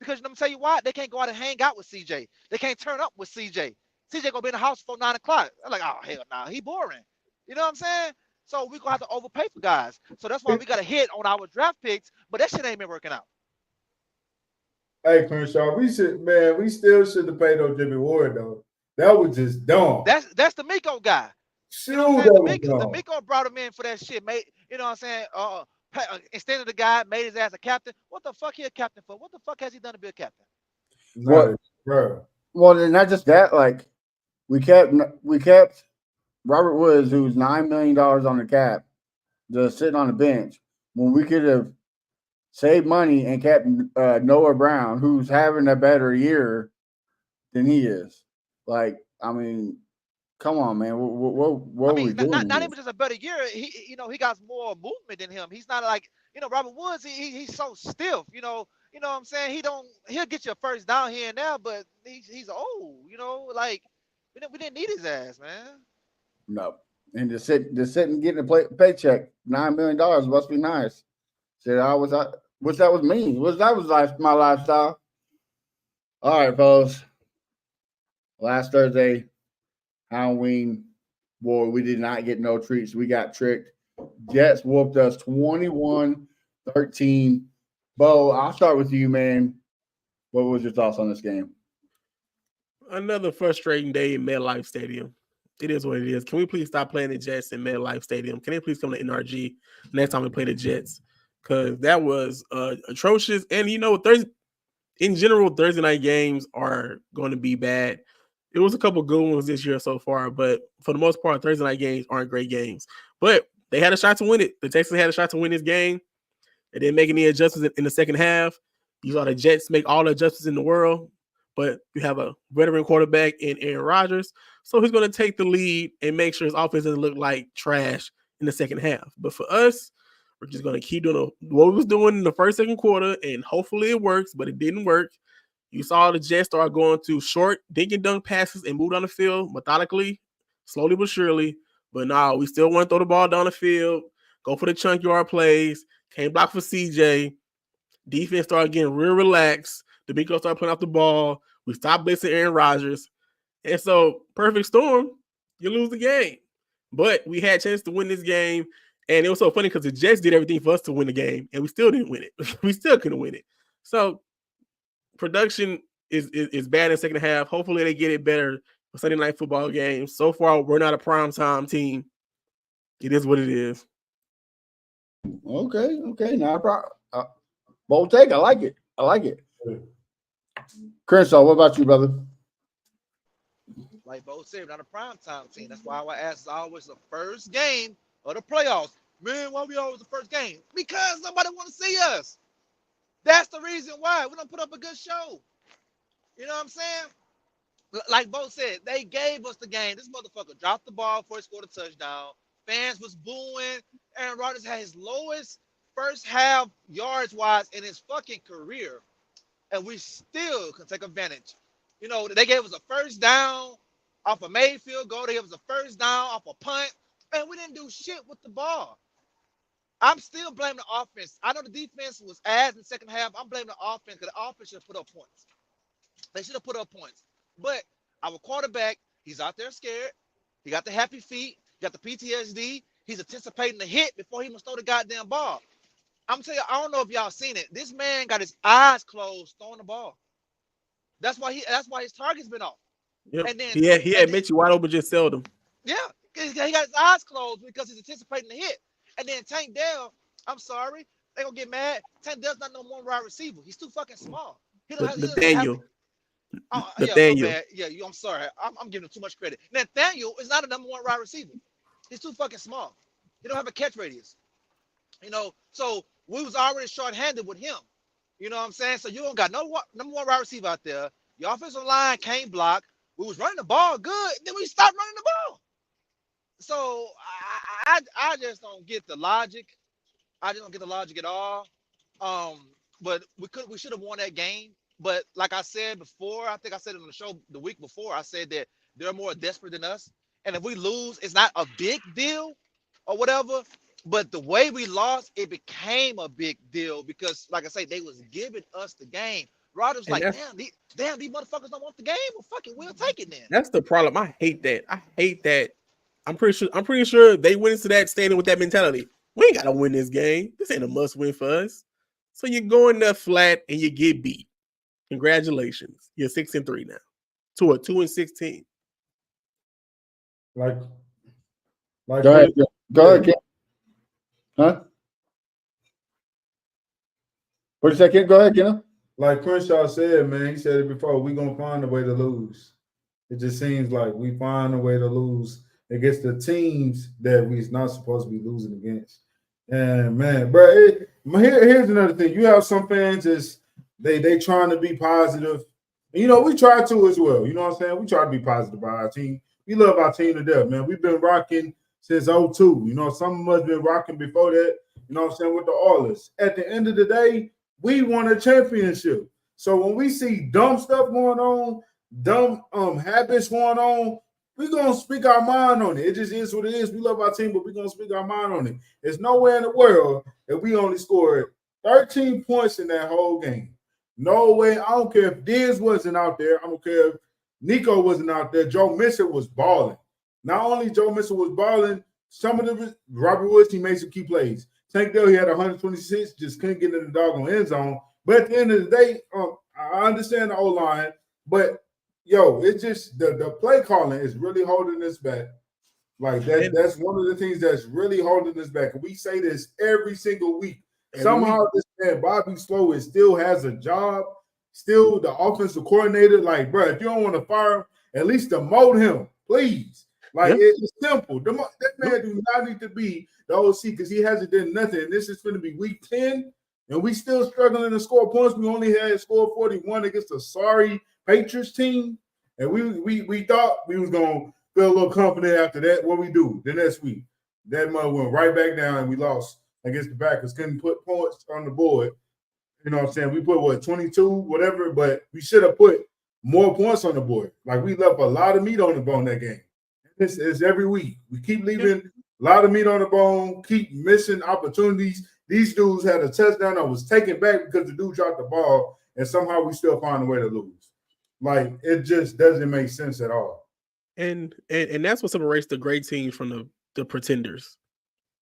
because let me tell you why. They can't go out and hang out with CJ. They can't turn up with CJ. CJ gonna be in the house before 9 o'clock. I'm like, oh hell no, he boring. You know what I'm saying? So we gonna have to overpay for guys. So that's why we got to hit on our draft picks. But that shit ain't been working out. Hey, Crenshaw, we still should have paid on Jimmy Ward though. That was just dumb. That's the Miko guy. Shoot, You know what I'm saying? The Miko brought him in for that shit, mate. You know what I'm saying? Extended the guy, made his ass a captain. What the fuck he a captain for? What the fuck has he done to be a captain? What, bro? Well, not just that. Like we kept Robert Woods, who's $9 million on the cap, just sitting on the bench when we could have saved money and kept Noah Brown, who's having a better year than he is. Like, I mean, come on, man. What are we doing? Not even just a better year. He got more movement than him. He's not like, Robert Woods. He's so stiff. You know what I'm saying? He'll get you a first down here and there, but he's old. Like we didn't need his ass, man. No, and to sit and getting a paycheck, $9 million must be nice. Said wish that was me. Wish that was my lifestyle. All right, fellas. Last Thursday, Halloween, boy, we did not get no treats. We got tricked. Jets whooped us 21-13. Bo, I'll start with you, man. What was your thoughts on this game? Another frustrating day in MetLife Stadium. It is what it is. Can we please stop playing the Jets in MetLife Stadium? Can they please come to NRG next time we play the Jets? Because that was atrocious. And, in general, Thursday night games are going to be bad. It was a couple good ones this year so far, but for the most part, Thursday night games aren't great games. But they had a shot to win it. The Texans had a shot to win this game. They didn't make any adjustments in the second half. You saw the Jets make all the adjustments in the world, but you have a veteran quarterback in Aaron Rodgers, so he's going to take the lead and make sure his offense doesn't look like trash in the second half. But for us, we're just going to keep doing what we was doing in the first, second quarter, and hopefully it works, but it didn't work. You saw the Jets start going to short dink and dunk passes and move down the field methodically, slowly but surely. But no, we still want to throw the ball down the field, go for the chunk yard plays, can't block for CJ. Defense started getting real relaxed. D'Amico started putting out the ball. We stopped blitzing Aaron Rodgers. And so, perfect storm, you lose the game. But we had a chance to win this game. And it was so funny because the Jets did everything for us to win the game, and we still didn't win it. We still couldn't win it. So, production is bad in the second half. Hopefully, they get it better for Sunday night football games. So far, we're not a primetime team. It is what it is. Okay. Not a problem. Bold take. I like it. Crenshaw, what about you, brother? Like Bo said, we're not a primetime team. That's why I ask is always the first game of the playoffs. Man, why we always the first game? Because nobody want to see us. That's the reason why. We don't put up a good show. You know what I'm saying? Like Bo said, they gave us the game. This motherfucker dropped the ball before he scored a touchdown. Fans was booing. Aaron Rodgers had his lowest first half yards wise in his fucking career. And we still can take advantage. You know, they gave us a first down off a made field goal. They gave us a first down off a punt. And we didn't do shit with the ball. I'm still blaming the offense. I know the defense was ass in the second half. I'm blaming the offense because the offense should have put up points. They should have put up points. But our quarterback, he's out there scared. He got the happy feet. He got the PTSD. He's anticipating the hit before he must throw the goddamn ball. I'm telling you, I don't know if y'all seen it. This man got his eyes closed throwing the ball. That's why his target's been off. Yep. And then he admits you wide open just seldom. Yeah, he got his eyes closed because he's anticipating the hit. And then Tank Dell, I'm sorry, they gonna get mad. Tank Dell's not no one wide receiver. He's too fucking small. Nathaniel. Yeah, I'm sorry. I'm giving him too much credit. Nathaniel is not a number one wide receiver. He's too fucking small. He don't have a catch radius. You know, so we was already short-handed with him. You know what I'm saying? So you don't got no number one wide receiver out there. Your offensive line can't block. We was running the ball good. Then we stopped running the ball. So I just don't get the logic. I just don't get the logic at all. But we should have won that game. But like I said before, I think I said it on the show the week before, I said that they're more desperate than us. And if we lose, it's not a big deal or whatever. But the way we lost, it became a big deal because, like I say, they was giving us the game. Rodgers like, damn, these motherfuckers don't want the game. Well, fuck it, we'll take it then. That's the problem. I hate that. I'm pretty sure they went into that standing with that mentality. We ain't gotta win this game. This ain't a must-win for us. So you go in there flat and you get beat. Congratulations. You're 6-3 now. To a 2-16. Like Go ahead, Ken. Huh? What did you say, Ken? Go ahead, Ken. Like Crenshaw said, man, he said it before, we're going to find a way to lose. It just seems like we find a way to lose against the teams that we're not supposed to be losing against. And, man, bro, here's another thing. You have some fans they trying to be positive. And, you know, we try to as well. You know what I'm saying? We try to be positive about our team. We love our team to death, man. We've been rocking since 2002. You know, some of us been rocking before that, you know what I'm saying, with the Oilers. At the end of the day, we won a championship. So when we see dumb stuff going on, dumb habits going on, we're going to speak our mind on it. It just is what it is. We love our team, but we're going to speak our mind on it. There's nowhere in the world that we only scored 13 points in that whole game. No way. I don't care if Diz wasn't out there. I don't care if Nico wasn't out there. Joe Mixon was balling. Not only Joe Mixon was balling, some of the Robert Woods, he made some key plays. Tank Dell, he had 126, just couldn't get in the doggone end zone. But at the end of the day, I understand the O-line, but, yo, it's just the play calling is really holding us back. Like, that's one of the things that's really holding us back. And we say this every single week. Somehow this man, Bobby Slow, still has a job, still the offensive coordinator. Like, bro, if you don't want to fire him, at least demote him, please. Like, it's simple. That man do not need to be the OC because he hasn't done nothing. And this is going to be week 10. and we still struggling to score points. We only had scored 41 against a sorry Patriots team, and we thought we was gonna feel a little confident after that. What we do the next week? That mother went right back down, and we lost against the Packers. Couldn't put points on the board. You know what I'm saying? We put 22, whatever, but we should have put more points on the board. Like we left a lot of meat on the bone that game. This is every week. We keep leaving a lot of meat on the bone, keep missing opportunities. These dudes had a touchdown that was taken back because the dude dropped the ball, and somehow we still find a way to lose. Like it just doesn't make sense at all. And that's what separates the great teams from the pretenders.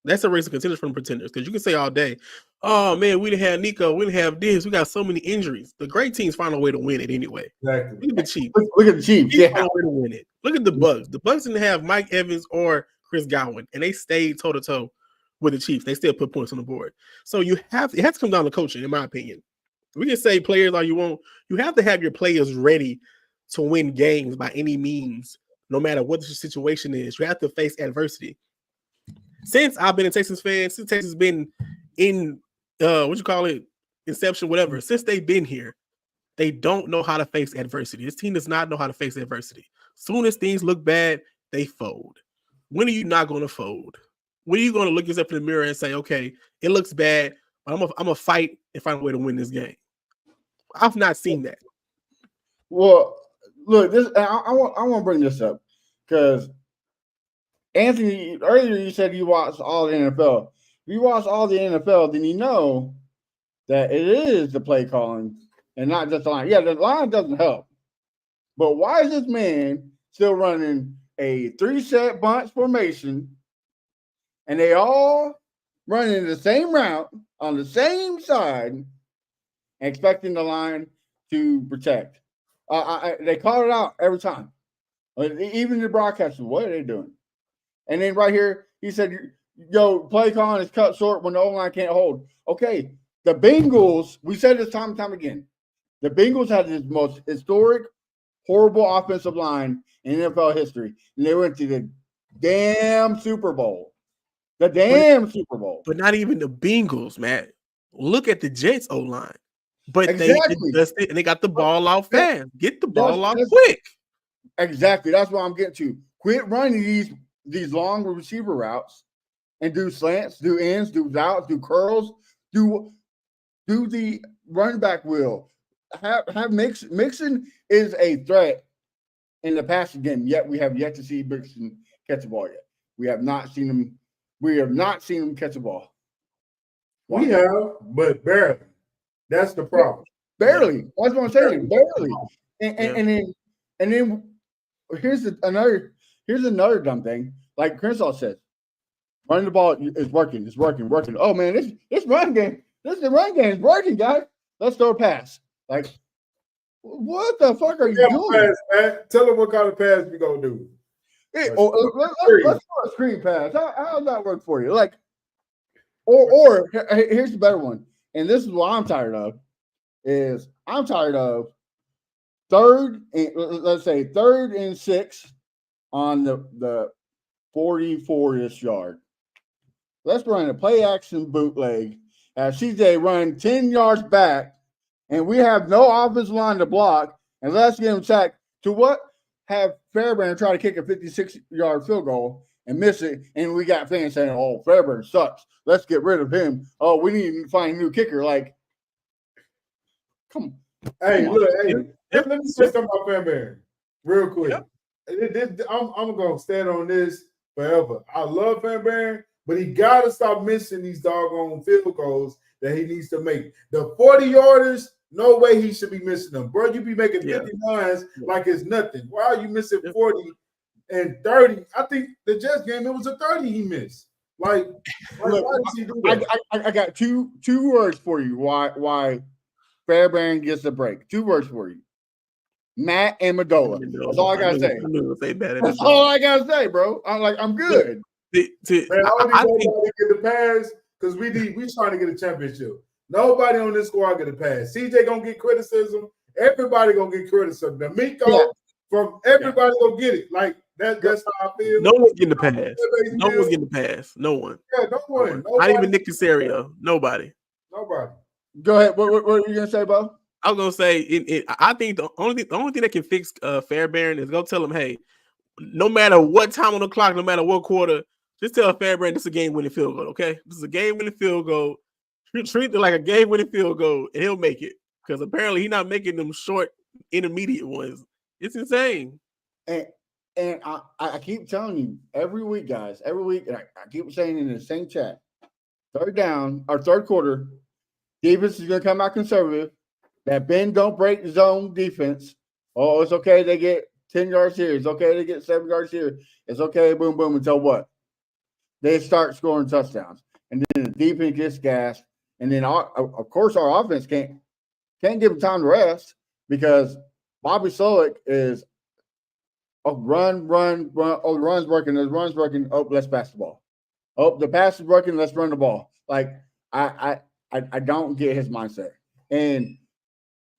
That's a race of contenders from the pretenders. Because you can say all day, oh man, we didn't have Nico, we didn't have this, we got so many injuries. The great teams find a way to win it anyway. Exactly. Look at the Chiefs. Look at the Chiefs. Find a way to win it. Look at the Bucks. The Bucks didn't have Mike Evans or Chris Godwin, and they stayed toe to toe with the Chiefs. They still put points on the board. So it has to come down to coaching, in my opinion. We can say players all you want. You have to have your players ready to win games by any means, no matter what the situation is. You have to face adversity. Since I've been a Texans fan, since Texas has been in inception, whatever, since they've been here, they don't know how to face adversity. This team does not know how to face adversity. Soon as things look bad, they fold. When are you not going to fold? When are you going to look yourself in the mirror and say, okay, it looks bad, but I'm gonna fight and find a way to win this game? I've not seen that. Well, look, this I want to bring this up because Anthony, earlier you said you watched all the NFL. If you watch all the NFL, then you know that it is the play calling and not just the line. Yeah, the line doesn't help. But why is this man still running a 3-set bunch formation and they all running the same route on the same side, expecting the line to protect? They call it out every time. Even the broadcasters, what are they doing? And then right here, he said, yo, play calling is cut short when the O-line can't hold. Okay, the Bengals, we said this time and time again, the Bengals had the most historic, horrible offensive line in NFL history, and they went to the damn Super Bowl. Super Bowl. But not even the Bengals, man. Look at the Jets O-line. But exactly. they got the ball out fast. Get the ball out quick. Exactly. That's what I'm getting to. Quit running these long receiver routes and do slants, do ends, do outs, do curls, do the running back wheel. Have Mixon is a threat in the passing game, yet we have yet to see Mixon catch the ball yet. We have not seen him catch a ball. Wow. We have, but barely. That's the problem. Barely. That's what I'm saying. Barely. And then here's another dumb thing. Like Crenshaw said, running the ball is working. It's working. Oh man, this run game. This is the run game. It's working, guys. Let's throw a pass. Like, what the fuck are you doing? Pass, man. Tell them what kind of pass we gonna do. Let's do a screen pass. How does that work for you? Like, or here's the better one. And this is what I'm tired of, is I'm tired of third and 6 on the 44-ish yard. Let's run a play action bootleg. CJ run 10 yards back, and we have no offensive line to block, and let's get him sacked to what? Have Fairbairn try to kick a 56-yard field goal and miss it, and we got fans saying, oh, Fairbairn sucks. Let's get rid of him. Oh, we need to find a new kicker. Like, come on. Hey, look, let me say something about Fairbairn real quick. Yep. I'm going to stand on this forever. I love Fairbairn, but he got to stop missing these doggone field goals that he needs to make. The 40-yarders, no way he should be missing them. Bro, you be making 59s like it's nothing. Why are you missing 40 and 30? I think the Jets game, it was a 30 he missed. Like look, why does he do that? I got two words for you. Why Fairbairn gets a break? 2 words for you. Matt Amendola. That's all I gotta say. That's all I gotta say, bro. I'm good. Man, I don't need to get the pass because we trying to get a championship. Nobody on this squad get a pass. CJ gonna get criticism. Everybody gonna get criticism. The Miko from everybody gonna get it. Like that's how I feel. No one's getting the pass. No one's getting the pass. No one. Yeah, no one. Not even Nick Casario. Nobody. Go ahead. What are you gonna say, Bo? I was gonna say, I think the only thing that can fix Fairbairn is go tell him, hey, no matter what time on the clock, no matter what quarter, just tell Fairbairn this is a game-winning field goal. Okay, this is a game-winning field goal. Treat it like a game-winning field goal, and he'll make it. Because apparently he's not making them short, intermediate ones. It's insane. And I keep telling you every week, guys, every week, and I keep saying in the same chat, third down or third quarter, defense is going to come out conservative. That bend don't break zone defense. Oh, it's okay. They get 10 yards here. It's okay. They get 7 yards here. It's okay. Boom, boom. Until what? They start scoring touchdowns. And then the defense gets gassed. And then, of course, our offense can't give them time to rest because Bobby Slowick is run. Oh, the run's working. The run's working. Oh, let's pass the ball. Oh, the pass is working. Let's run the ball. Like, I don't get his mindset. And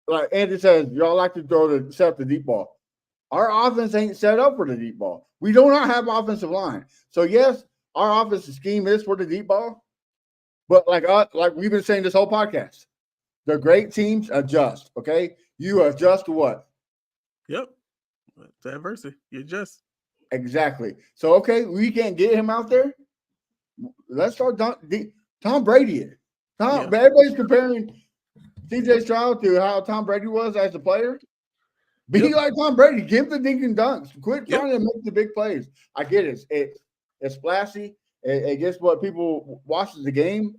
like Andy says, y'all like to set up the deep ball. Our offense ain't set up for the deep ball. We do not have offensive line. So yes, our offensive scheme is for the deep ball. But like we've been saying this whole podcast, the great teams adjust. Okay, you adjust to what? Yep, to adversity. You adjust. Exactly. So okay, we can't get him out there. Let's start Tom Brady. Everybody's comparing CJ Stroud to how Tom Brady was as a player. Be like Tom Brady. Give the dink and dunks. Quit trying to make the big plays. I get it. It's flashy. It gets what people watches the game,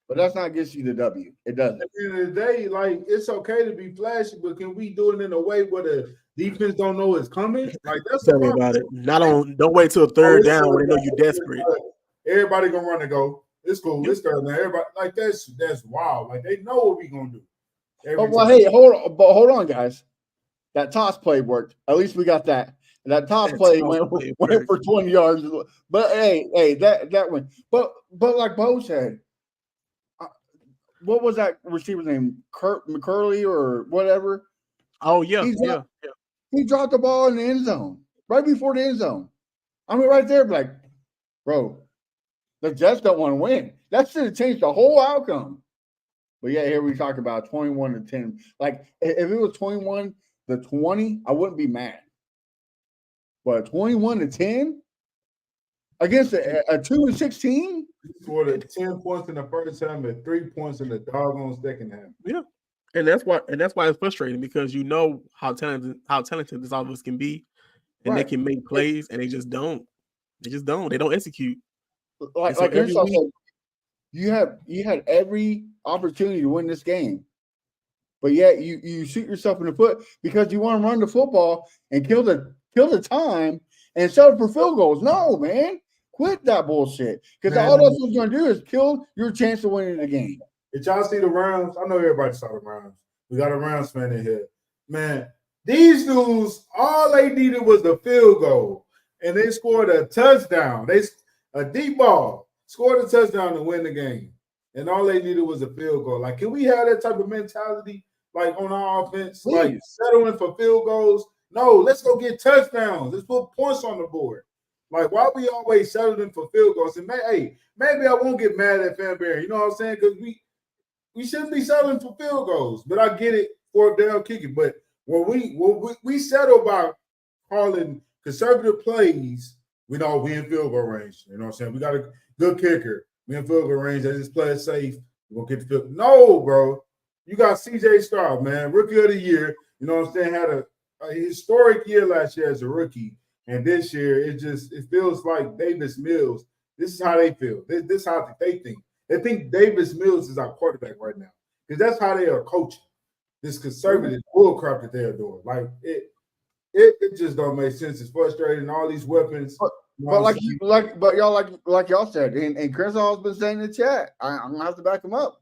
but that's not gets you the W. It doesn't. At the end of the day, like it's okay to be flashy, but can we do it in a way where the defense don't know it's coming? Like that's Tell me about it. Don't wait till third down when they know you're desperate. Everybody gonna run and go. It's cool. It's third down. Everybody like that's wild. Like they know what we gonna do. Hey, hold on, guys. That toss play worked. At least we got that. That toss play went for 20 yards. But hey, that went. But like Bo said, what was that receiver's name? Kurt McCurley or whatever? Oh yeah, He dropped the ball in the end zone right before the end zone. I mean, right there, like, bro, the Jets don't want to win. That should have changed the whole outcome. But yeah, here we talk about 21-10. Like, if it was 21-20, I wouldn't be mad. But 21-10 against a 2-16? Scored 10 points in the first half and 3 points in the doggone second half. Yeah. And that's why it's frustrating because you know how talented this offense can be, and they can make plays, and they just don't. They don't execute. Like Crenshaw said, you had every opportunity to win this game, but yet you shoot yourself in the foot because you want to run the football and kill the time and settle for field goals. No, man, quit that bullshit because all that's going to do is kill your chance of winning the game. Did y'all see the Rams? I know everybody saw the Rams. We got a Rams fan in here. Man, these dudes, all they needed was the field goal, and they scored a touchdown. A deep ball, scored a touchdown to win the game, and all they needed was a field goal. Like, can we have that type of mentality, like, on our offense? Please. Like, settling for field goals? No, let's go get touchdowns. Let's put points on the board. Like, why we always settling for field goals? And, maybe I won't get mad at Fanberry. You know what I'm saying? Because we shouldn't be settling for field goals, but I get it for down kicking. But when we settle by calling conservative plays, we know we in field goal range. You know what I'm saying? We got a good kicker. We in field goal range. They just play it safe. We're gonna get the field. No, bro. You got CJ Stroud, man, rookie of the year. You know what I'm saying? Had a historic year last year as a rookie, and this year it feels like Davis Mills. This is how they feel. This is how they think. They think Davis Mills is our quarterback right now because that's how they are coaching this conservative bullcrap that they are doing. Like it just don't make sense. It's frustrating. All these weapons, but y'all said, and Chris has been saying in the chat. I'm gonna have to back him up.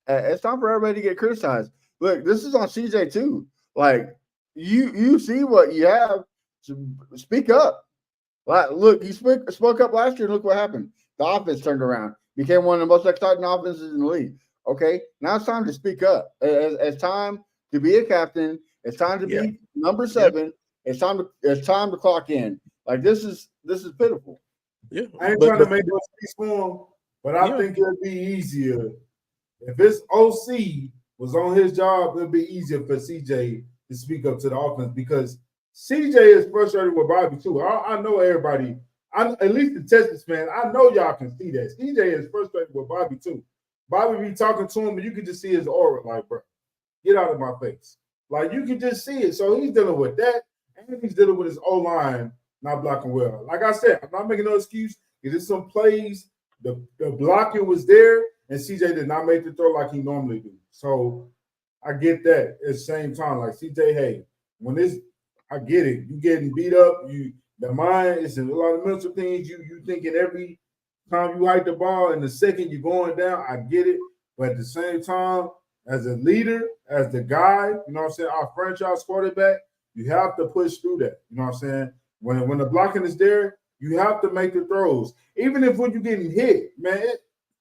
It's time for everybody to get criticized. Look, this is on CJ too. Like you see what you have. Speak up. Look, he spoke up last year. And look what happened. The offense turned around. Became one of the most exciting offenses in the league. Okay, now it's time to speak up. It's time to be a captain. It's time to be number 7. It's time to clock in. Like this is pitiful. Yeah, I ain't trying to make no speech for him, but I think it'll be easier If his OC was on his job, it'd be easier for CJ to speak up to the offense because CJ is frustrated with Bobby too. I know everybody, at least the Texans fan, I know y'all can see that. CJ is frustrated with Bobby too. Bobby be talking to him, and you can just see his aura, like, bro, get out of my face. Like, you can just see it. So he's dealing with that, and he's dealing with his O-line not blocking well. Like I said, I'm not making no excuse. Is it some plays, the blocking was there, and CJ did not make the throw like he normally do. So I get that. At the same time, like CJ, hey, when this, I get it. You getting beat up. The mind is a lot of mental things. You thinking every time you hike the ball, and the second you're going down. I get it, but at the same time, as a leader, as the guy, you know what I'm saying, our franchise quarterback, you have to push through that. You know what I'm saying? When the blocking is there, you have to make the throws. Even if when you're getting hit, man,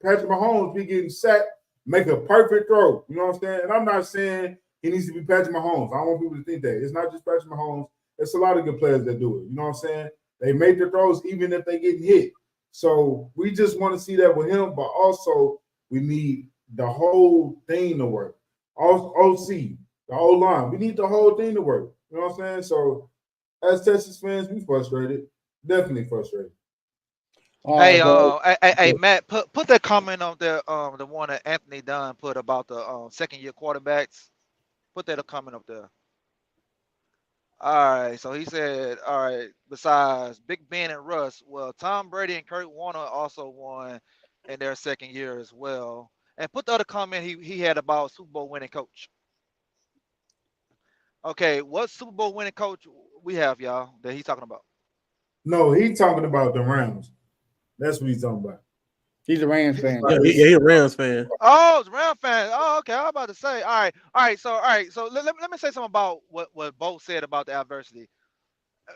Patrick Mahomes be getting sacked, make a perfect throw. You know what I'm saying? And I'm not saying he needs to be Patrick Mahomes. I don't want people to think that. It's not just Patrick Mahomes. It's a lot of good players that do it. You know what I'm saying? They make the throws even if they get hit. So we just want to see that with him, but also we need the whole thing to work. OC, the whole line. We need the whole thing to work. You know what I'm saying? So as Texas fans, we frustrated. Definitely frustrated. Hey, Matt, put that comment on the one that Anthony Dunn put about the second year quarterbacks. Put that a comment up there. All right, so he said, all right, besides Big Ben and Russ, well, Tom Brady and Kurt Warner also won in their second year as well. And put the other comment he had about Super Bowl winning coach. Okay, what Super Bowl winning coach we have, y'all, that he's talking about? No, he's talking about the Rams. That's what he's talking about. He's a Rams fan. Yeah, he's a Rams fan. Oh, it's a Rams fan. Oh, okay. I was about to say. All right. So let me say something about what Bo said about the adversity.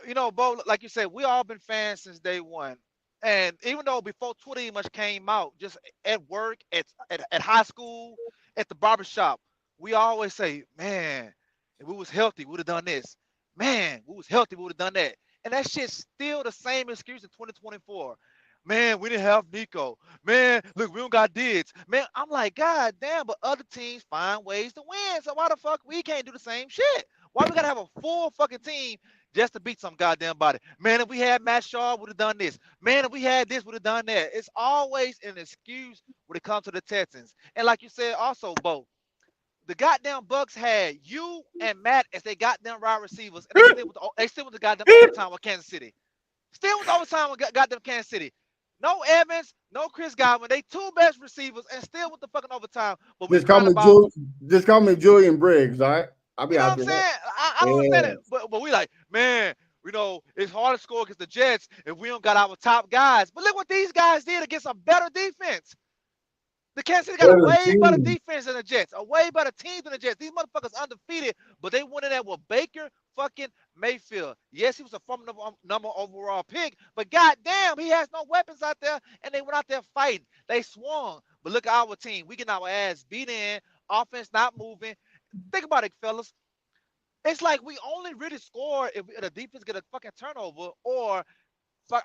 You know, Bo, like you said, we all been fans since day one. And even though before Twitter even much came out, just at work, at high school, at the barbershop, we always say, man, if we was healthy, we would have done this. Man, we was healthy, we would have done that. And that shit's still the same excuse in 2024. Man, we didn't have Nico. Man, look, we don't got Diggs. Man, I'm like, God damn, but other teams find ways to win. So why the fuck we can't do the same shit? Why we gotta have a full fucking team just to beat some goddamn body? Man, if we had Matt Shaw, would have done this. Man, if we had this, would have done that. It's always an excuse when it comes to the Texans. And like you said, also, Bo, the goddamn Bucks had you and Matt as they goddamn wide receivers, and they still with the goddamn overtime with Kansas City. Still with overtime with goddamn Kansas City. No Evans, no Chris Godwin. They two best receivers, and still with the fucking overtime. But we just call me Julian Briggs, all right? I'll be you know out what I'm there. saying? I don't understand it. But we like, man, you know, it's hard to score against the Jets if we don't got our top guys. But look what these guys did against a better defense. The Kansas City got a way better defense than the Jets, a way better team than the Jets. These motherfuckers undefeated, but they went in there with Baker fucking Mayfield. Yes, he was a number overall pick, but goddamn, he has no weapons out there, and they went out there fighting. They swung. But look at our team. We getting our ass beat in, offense not moving. Think about it, fellas. It's like we only really score if the defense get a fucking turnover or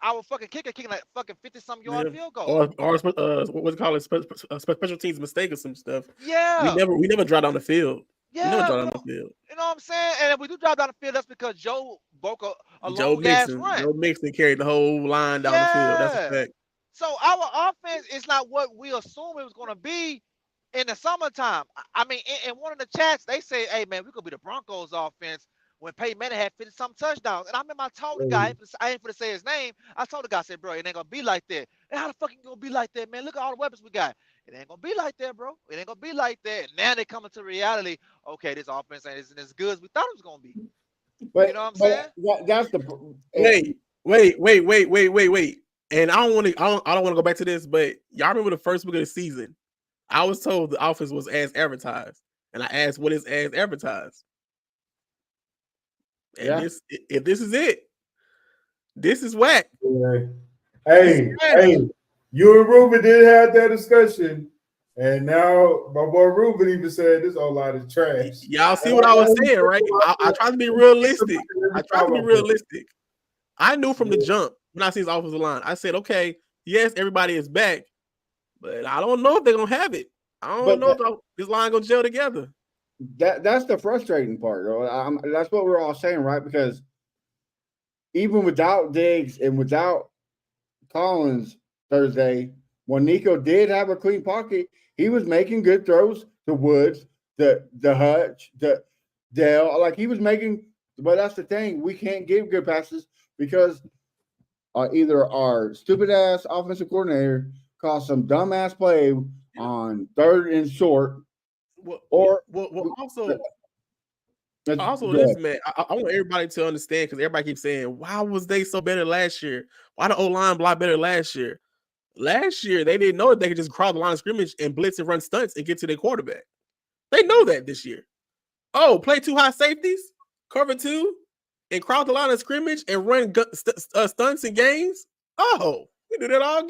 our fucking kicker kicking like fucking 50-some yard field goal. Or what they call it, special teams mistake or some stuff. Yeah. We never drive down the field. Yeah. We never drive down the field. You know what I'm saying? And if we do drive down the field, that's because Joe broke a long ass run. Joe Mixon carried the whole line down the field. That's a fact. So our offense is not what we assumed it was going to be in the summertime. I mean, in one of the chats, they say, hey, man, we could be the Broncos offense when Peyton Manning had 50-some touchdowns. And I remember I told the guy, I ain't going to say his name. I told the guy, I said, bro, it ain't going to be like that. And how the fuck it going to be like that, man? Look at all the weapons we got. It ain't going to be like that, bro. It ain't going to be like that. And now they coming to reality. Okay, this offense ain't as good as we thought it was going to be. But, you know what I'm saying? That's the wait. And I don't want to go back to this, but y'all remember the first week of the season? I was told the offense was as advertised, and I asked, "What is as advertised?" And if this is it, this is whack. Yeah. Hey, you and Ruben did have that discussion, and now my boy Ruben even said this whole lot of trash. Y'all see what I was saying, right? I try to be realistic. I knew from the jump when I see his offensive line. I said, okay, yes, everybody is back, but I don't know if they're gonna have it. I don't know if this line gonna gel together. That's the frustrating part. That's what we're all saying, right? Because even without Diggs and without Collins Thursday, when Nico did have a clean pocket, he was making good throws to Woods, the Hutch, the Dale. Like he was making, but that's the thing. We can't give good passes because either our stupid ass offensive coordinator calls some dumbass play on 3rd and short, or also this, man, I want everybody to understand because everybody keeps saying, why was they so better last year? Why the O-line block better last year? Last year, they didn't know that they could just crowd the line of scrimmage and blitz and run stunts and get to their quarterback. They know that this year. Oh, play 2 high safeties, cover 2, and crowd the line of scrimmage and run stunts and games. Oh, we do that all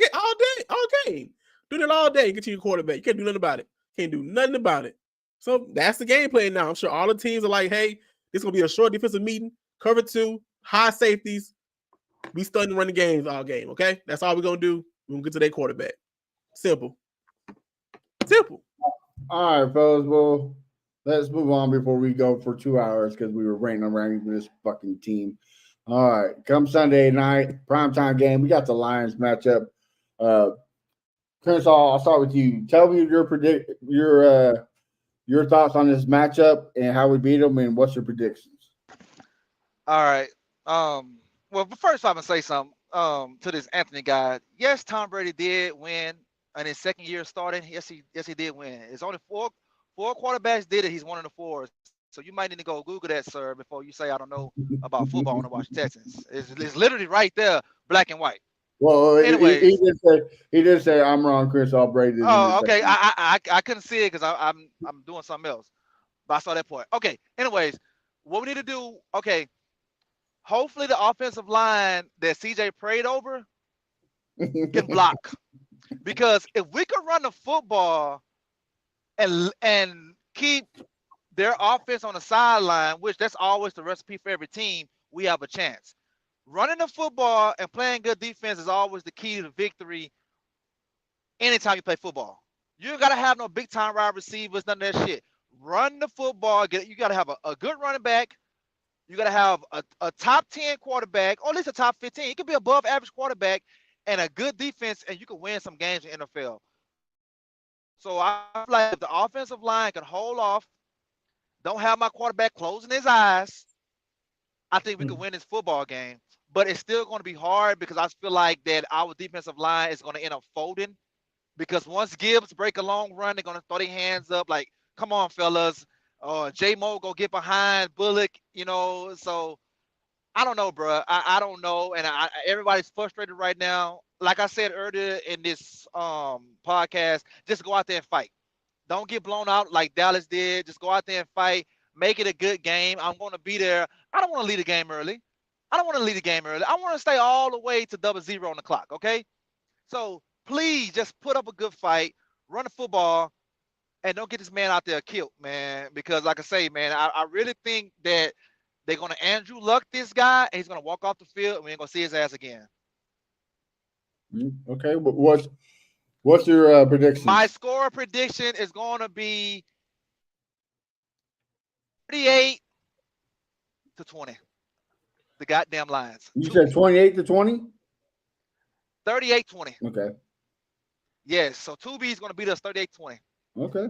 game. Do that all day and get to your quarterback. You can't do nothing about it. Can't do nothing about it. So that's the game plan now. I'm sure all the teams are like, hey, this is going to be a short defensive meeting. Cover 2, high safeties. We stun and run the games all game, okay? That's all we're going to do. We're going to get to their quarterback. Simple. All right, fellas. Well, let's move on before we go for 2 hours because we were ranting around with this fucking team. All right. Come Sunday night, primetime game. We got the Lions matchup. Chris, I'll start with you. Tell me your thoughts on this matchup and how we beat them and what's your predictions. All right. Well, first I'm gonna say something to this Anthony guy. Yes, Tom Brady did win in his second year starting. Yes, he did win. It's only four quarterbacks did it. He's one of the 4. So you might need to go Google that, sir, before you say I don't know about football. I want to watch Texans. It's literally right there, black and white. Well, anyway, he did say I'm wrong, Chris. Brady. Oh, okay. I couldn't see it because I'm doing something else, but I saw that point. Okay. Anyways, what we need to do? Okay. Hopefully, the offensive line that CJ prayed over can block, because if we could run the football and keep their offense on the sideline, which that's always the recipe for every team, we have a chance. Running the football and playing good defense is always the key to victory anytime you play football. You ain't got to have no big-time wide receivers, none of that shit. Run the football. You got to have a good running back. You got to have a top 10 quarterback, or at least a top 15. It could be above average quarterback and a good defense, and you can win some games in the NFL. So I feel like if the offensive line can hold off, don't have my quarterback closing his eyes, I think we could win this football game. But it's still going to be hard because I feel like that our defensive line is going to end up folding, because once Gibbs break a long run, they're going to throw their hands up like, come on, fellas. J-Mo go get behind Bullock, so I don't know, bro. I don't know, and everybody's frustrated right now. Like I said earlier in this podcast, just go out there and fight. Don't get blown out like Dallas did. Just go out there and fight. Make it a good game. I'm going to be there. I don't want to lead the game early. I want to stay all the way to 0-0 on the clock, okay? So please just put up a good fight, run the football, and don't get this man out there killed, man. Because like I say, man, I really think that they're going to Andrew Luck this guy, and he's going to walk off the field, and we ain't going to see his ass again. Okay, but what's your prediction? My score prediction is going to be 38-20. The goddamn Lions. You said 28-20? 38-20. Okay. Yes, so 2B is going to beat us 38-20. Okay.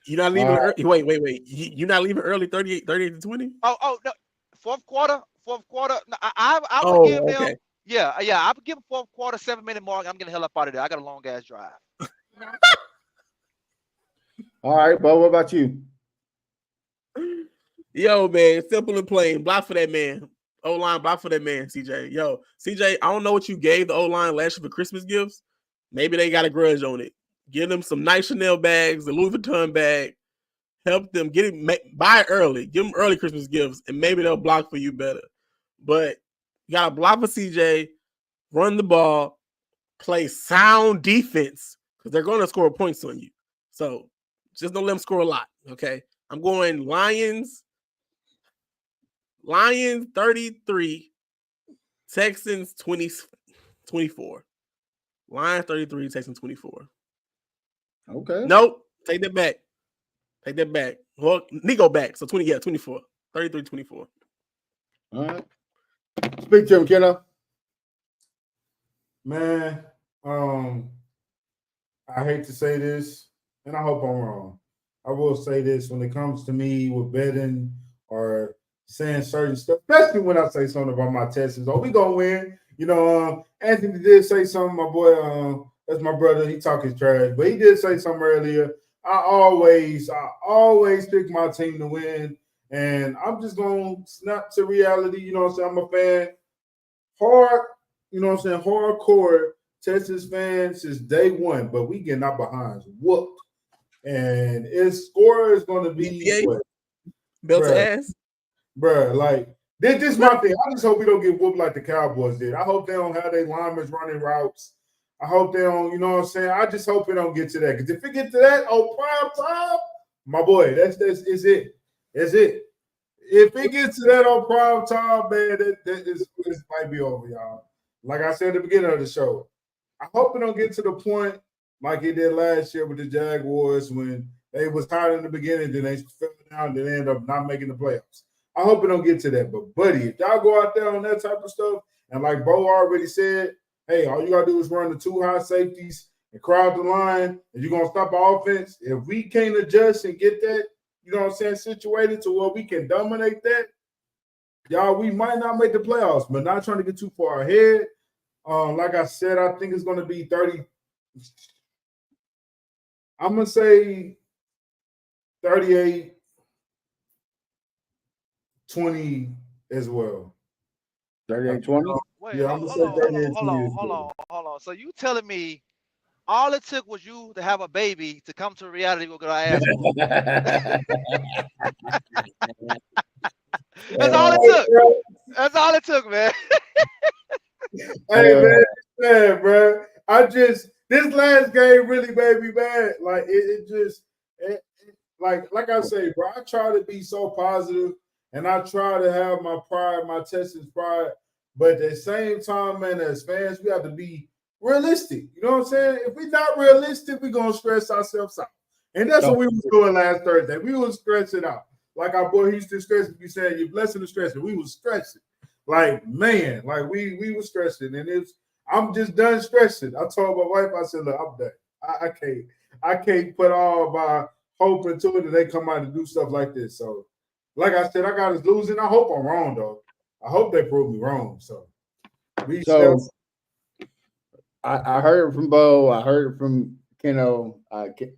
You're not leaving early. Wait. You're not leaving early 38-20? Oh, no. Fourth quarter. No, I would give them. Okay. Yeah. I would give them fourth quarter, 7-minute mark. I'm getting the hell up out of there. I got a long ass drive. All right, Bo, what about you? Yo, man, simple and plain. Block for that man. O-line, block for that man, CJ. Yo, CJ, I don't know what you gave the O-line last year for Christmas gifts. Maybe they got a grudge on it. Give them some nice Chanel bags, a Louis Vuitton bag. Help them get it, buy it early. Give them early Christmas gifts, and maybe they'll block for you better. But you got to block for CJ, run the ball, play sound defense, because they're going to score points on you. So just don't let them score a lot, okay? I'm going Lions 33, Texans 24. Lions 33, Texans 24. Okay. Nope. Take that back. Take that back. Well, Nico back. So 24. 33-24. All right. Speak to him, Kenno. Man, I hate to say this, and I hope I'm wrong. I will say this when it comes to me with betting or saying certain stuff, especially when I say something about my Texans. Oh, we gonna win. You know, Anthony did say something. My boy, that's my brother. He talking trash, but he did say something earlier. I always pick my team to win, and I'm just gonna snap to reality. You know what I'm saying? I'm a fan. Hard, you know what I'm saying? Hardcore Texas fans since day one, but we getting our behinds whooped. And its score is going to be what? Belt to ass. Bruh, like, this is my thing. I just hope we don't get whooped like the Cowboys did. I hope they don't have their linemen running routes. I hope they don't, you know what I'm saying? I just hope it don't get to that. Because if it get to that, prime time, my boy, that's it. That's it. If it gets to that on prime time, man, this might be over, y'all. Like I said at the beginning of the show, I hope it don't get to the point like it did last year with the Jaguars when they was hot in the beginning, then they fell down, and then they end up not making the playoffs. I hope it don't get to that. But, buddy, if y'all go out there on that type of stuff, and like Bo already said, hey, all you got to do is run the 2 high safeties and crowd the line, and you're going to stop our offense. If we can't adjust and get that, you know what I'm saying, situated to where we can dominate that, y'all, we might not make the playoffs, but not trying to get too far ahead. Like I said, I think it's going to be 30. I'm going to say 38-20 as well. 38-20? Wait, Yeah, I'm hold going to say 38-20 on. So you telling me all it took was you to have a baby to come to reality we're gonna ask for? That's all it took. That's all it took, man. Hey, man, bro. This last game really made me mad. Like, like I say, bro, I try to be so positive and I try to have my pride, my Texas pride. But at the same time, man, as fans, we have to be realistic. You know what I'm saying? If we're not realistic, we're going to stress ourselves out. And that's what we was doing last Thursday. We was stressing out. Like our boy Houston stressing, we said, you're blessing the stressing. We was stressing. Like, man, like we were stressing. And I'm just done stressing. I told my wife, I said, look, I'm done. I can't put all my hope into it that they come out and do stuff like this. So, like I said, I got us losing. I hope I'm wrong, though. I hope they prove me wrong. So, I heard it from Bo. I heard it from Kenno.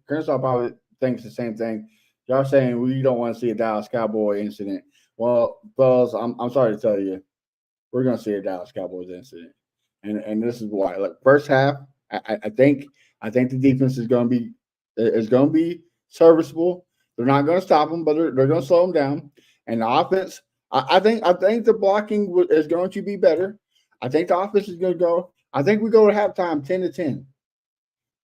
Kershaw probably thinks the same thing. Y'all saying we don't want to see a Dallas Cowboy incident. Well, fellas, I'm sorry to tell you, we're going to see a Dallas Cowboys incident, and this is why. Like first half, I think the defense is going to be serviceable. They're not going to stop them, but they're going to slow them down. And the offense, I think the blocking is going to be better. I think the offense is going to go. I think we go to halftime 10-10.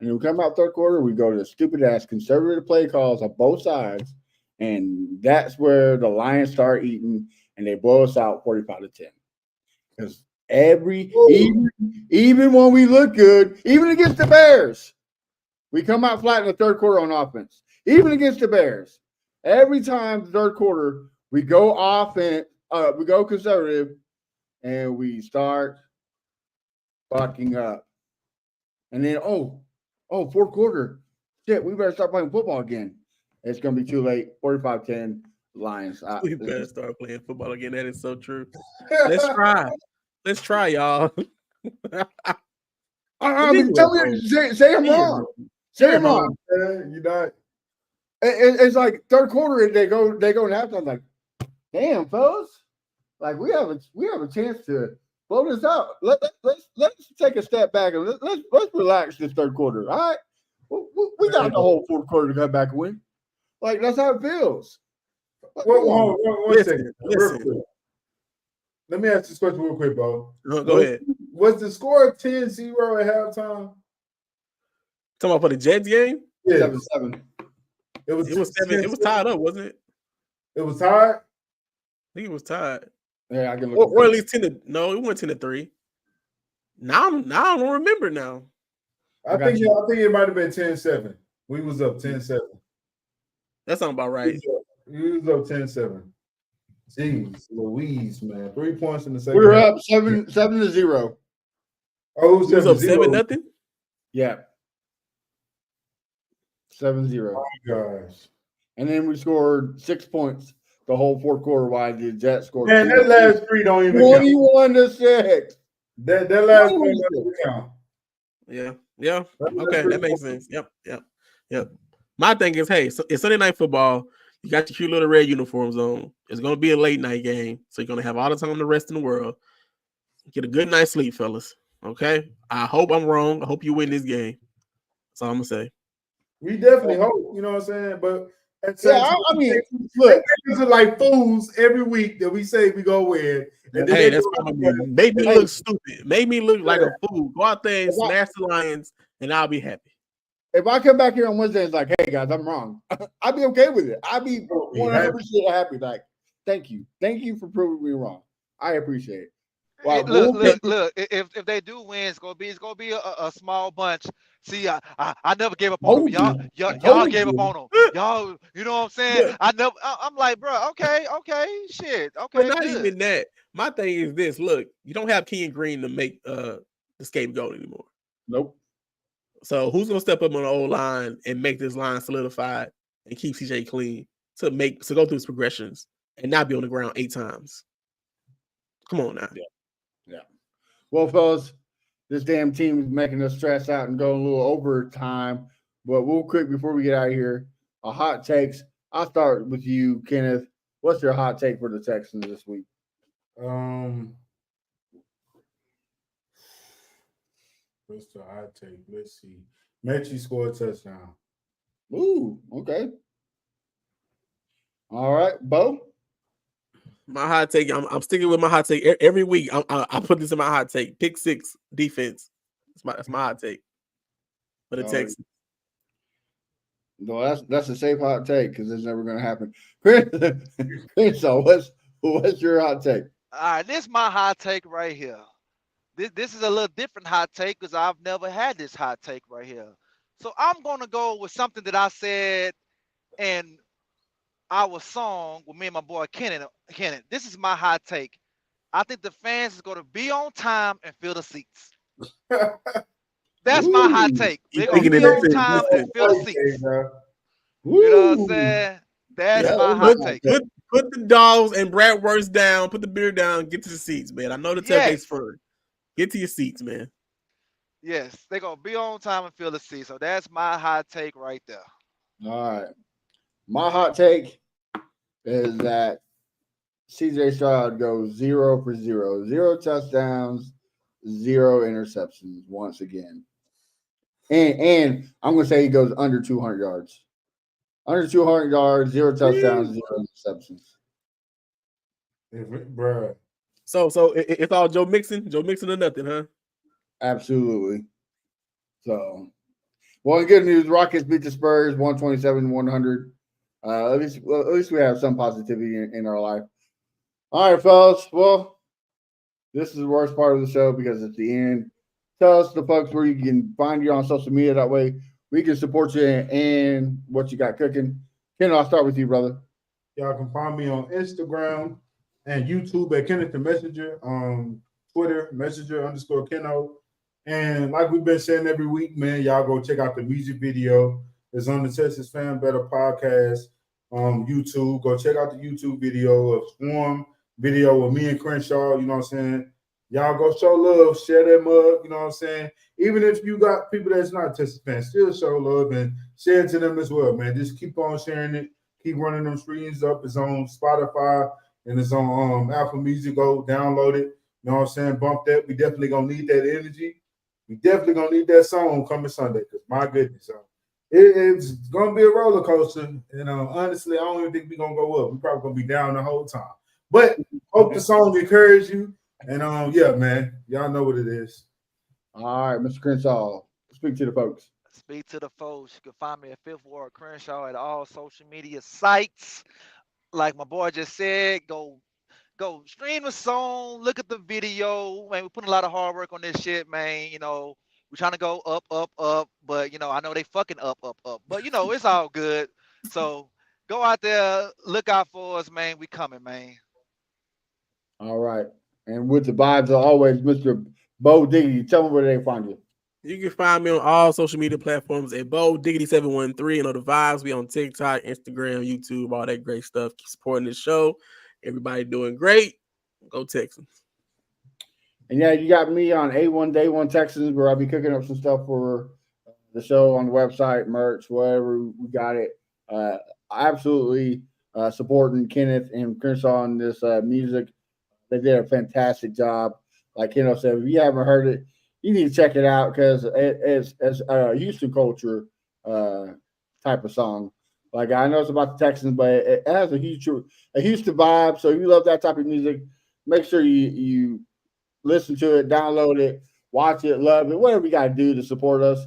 And we come out third quarter, we go to the stupid-ass conservative play calls on both sides, and that's where the Lions start eating, and they blow us out 45-10. Because even when we look good, even against the Bears, we come out flat in the third quarter on offense. Even against the Bears, every time the third quarter, we go offense, we go conservative, and we start fucking up. And then, fourth quarter. Shit, we better start playing football again. It's going to be too late. 45-10 Lions. We better start playing football again. That is so true. Let's try. Let's try, y'all. Tell me, say I'm wrong. Say I'm wrong. You know, it's like third quarter. They go to halftime. Like, damn, fellas, like we have a chance to blow this out. Let's take a step back and let's relax this third quarter. All right, we got the whole fourth quarter to come back and win. Like that's how it feels. One second. Let me ask this question real quick, bro. Go ahead. Was the score 10-0 at halftime? Talking about for the Jets game? Yeah. 7-7. It was 7. It was tied up, wasn't it? It was tied? I think it was tied. Yeah, I can look. Or at least 10 no, it went 10-3. Now I don't remember now. I think it might have been 10-7. We was up 10-7. That sounds about right. We was up 10-7. Jeez, Louise, man. 3 points in the second We were half. up 7-0. Oh, it We was up 7-0. 7-0. Yeah. 7-0. Oh, gosh. And then we scored 6 points the whole fourth quarter while the Jets scored Man, that last three don't even count. 21-6. That last three don't even count. Yeah. Okay, that makes sense. Yep. My thing is, hey, so it's Sunday Night Football. You got your cute little red uniforms on. It's going to be a late night game, so you're going to have all the time to rest in the world. Get a good night's sleep, fellas. Okay? I hope I'm wrong. I hope you win this game. That's all I'm going to say. We definitely hope, you know what I'm saying? But at the same Yeah, time, I mean, look, we are like fools every week that we say we go win. And then Hey, that's probably made me look stupid. Made me look like a fool. Go out there and smash the Lions, and I'll be happy. if I come back here on Wednesday, it's like, hey guys, I'm wrong. I'd be okay with it. I'd be 100% happy. Like, thank you for proving me wrong. I appreciate it. Wow, look. If they do win, it's gonna be a small bunch. See, I never gave up on them. Y'all gave up on them. Y'all, you know what I'm saying? I'm like, bro, okay, shit, okay. But not even that. My thing is this: look, you don't have Ken Green to make the scapegoat anymore. Nope. So who's gonna step up on the old line and make this line solidified and keep CJ clean to go through his progressions and not be on the ground 8 times? Come on now. Yeah. Well, fellas, this damn team is making us stress out and go a little overtime. But real quick before we get out of here, hot takes. I'll start with you, Kenneth. What's your hot take for the Texans this week? What's the hot take? Let's see. Mechie scored a touchdown. Ooh, okay. All right, Bo. My hot take. I'm sticking with my hot take every week. I put this in my hot take. Pick 6 defense. That's my hot take for the Texans. No, that's a safe hot take because it's never going to happen. Chris, so what's your hot take? All right, this is my hot take right here. This is a little different hot take because I've never had this hot take right here. So I'm gonna go with something that I said in our song with me and my boy Kenan. This is my hot take. I think the fans is gonna be on time and fill the seats. That's my hot take. They're gonna be on time and fill the seats. You know what I'm saying? That's my hot take. Put the dogs and Bratwurst down. Put the beer down. Get to the seats, man. I know the tailgate's fun. Get to your seats, man. Yes, they're gonna be on time and fill the seats. So that's my hot take right there. All right. My hot take is that CJ Stroud goes 0 for 0. 0 touchdowns, 0 interceptions once again. And I'm going to say he goes under 200 yards. Under 200 yards, 0 touchdowns, 0 interceptions. Bruh. So it's all Joe Mixon or nothing, huh? Absolutely. So, well, in good news, Rockets beat the Spurs 127-100. At least we have some positivity in our life. All right, fellas. Well, this is the worst part of the show because it's the end. Tell us, the folks, where you can find you on social media. That way we can support you and what you got cooking. Ken, I'll start with you, brother. Y'all can find me on Instagram and YouTube at Kenneth the Messenger, Twitter, Messenger_Keno. And like we've been saying every week, man, y'all go check out the music video. It's on the Texas Fan Better podcast YouTube. Go check out the YouTube video of Swarm video with me and Crenshaw. You know what I'm saying? Y'all go show love, share that mug. You know what I'm saying? Even if you got people that's not Texas fans, still show love and share it to them as well, man. Just keep on sharing it. Keep running them streams up. It's on Spotify and it's on Apple Music. Go download it. You know what I'm saying? Bump that. We definitely gonna need that energy. We definitely gonna need that song coming Sunday. Because my goodness, it's gonna be a roller coaster. And honestly, I don't even think we're gonna go up. We're probably gonna be down the whole time. But hope the song encourage you. And yeah, man, y'all know what it is. All right, Mr. Crenshaw, speak to the folks. Speak to the folks. You can find me at Fifth Ward Crenshaw at all social media sites. Like my boy just said, go stream the song, look at the video. Man, we put a lot of hard work on this shit, man. You know, We're trying to go up, up, up, but you know, I know they fucking up, up, up. But you know, it's all good. So go out there, look out for us, man. We coming, man. All right. And with the vibes, as always, Mr. Bo Diggity, tell them where they find you. You can find me on all social media platforms at Bo Diggity 713. And on the vibes, we on TikTok, Instagram, YouTube, all that great stuff. Keep supporting this show. Everybody doing great. Go Texans. And yeah, you got me on A1 Day One Texans, where I'll be cooking up some stuff for the show on the website, merch, whatever. We got it. Absolutely supporting Kenneth and Crenshaw on this music. They did a fantastic job. Like Kenneth said, if you haven't heard it, you need to check it out because it's a Houston culture type of song. Like I know it's about the Texans, but it has a Houston vibe. So if you love that type of music, make sure you listen to it, download it, watch it, love it, whatever you got to do to support us.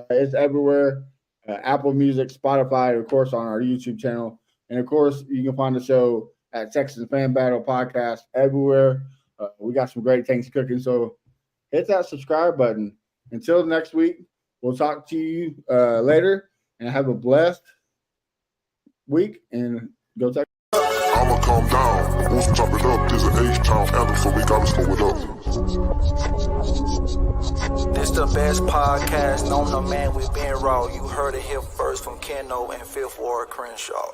It's everywhere. Apple Music, Spotify, of course, on our YouTube channel. And, of course, you can find the show at Texas Fan Battle Podcast everywhere. We got some great things cooking, so hit that subscribe button. Until next week, we'll talk to you later, and have a blessed week, and go Texas. I'ma calm down, won't chop it up, there's an H-Town anthem, so we gotta slow it up. This the best podcast known to man, we been raw. You heard it here first from Keno and Fifth Ward Crenshaw.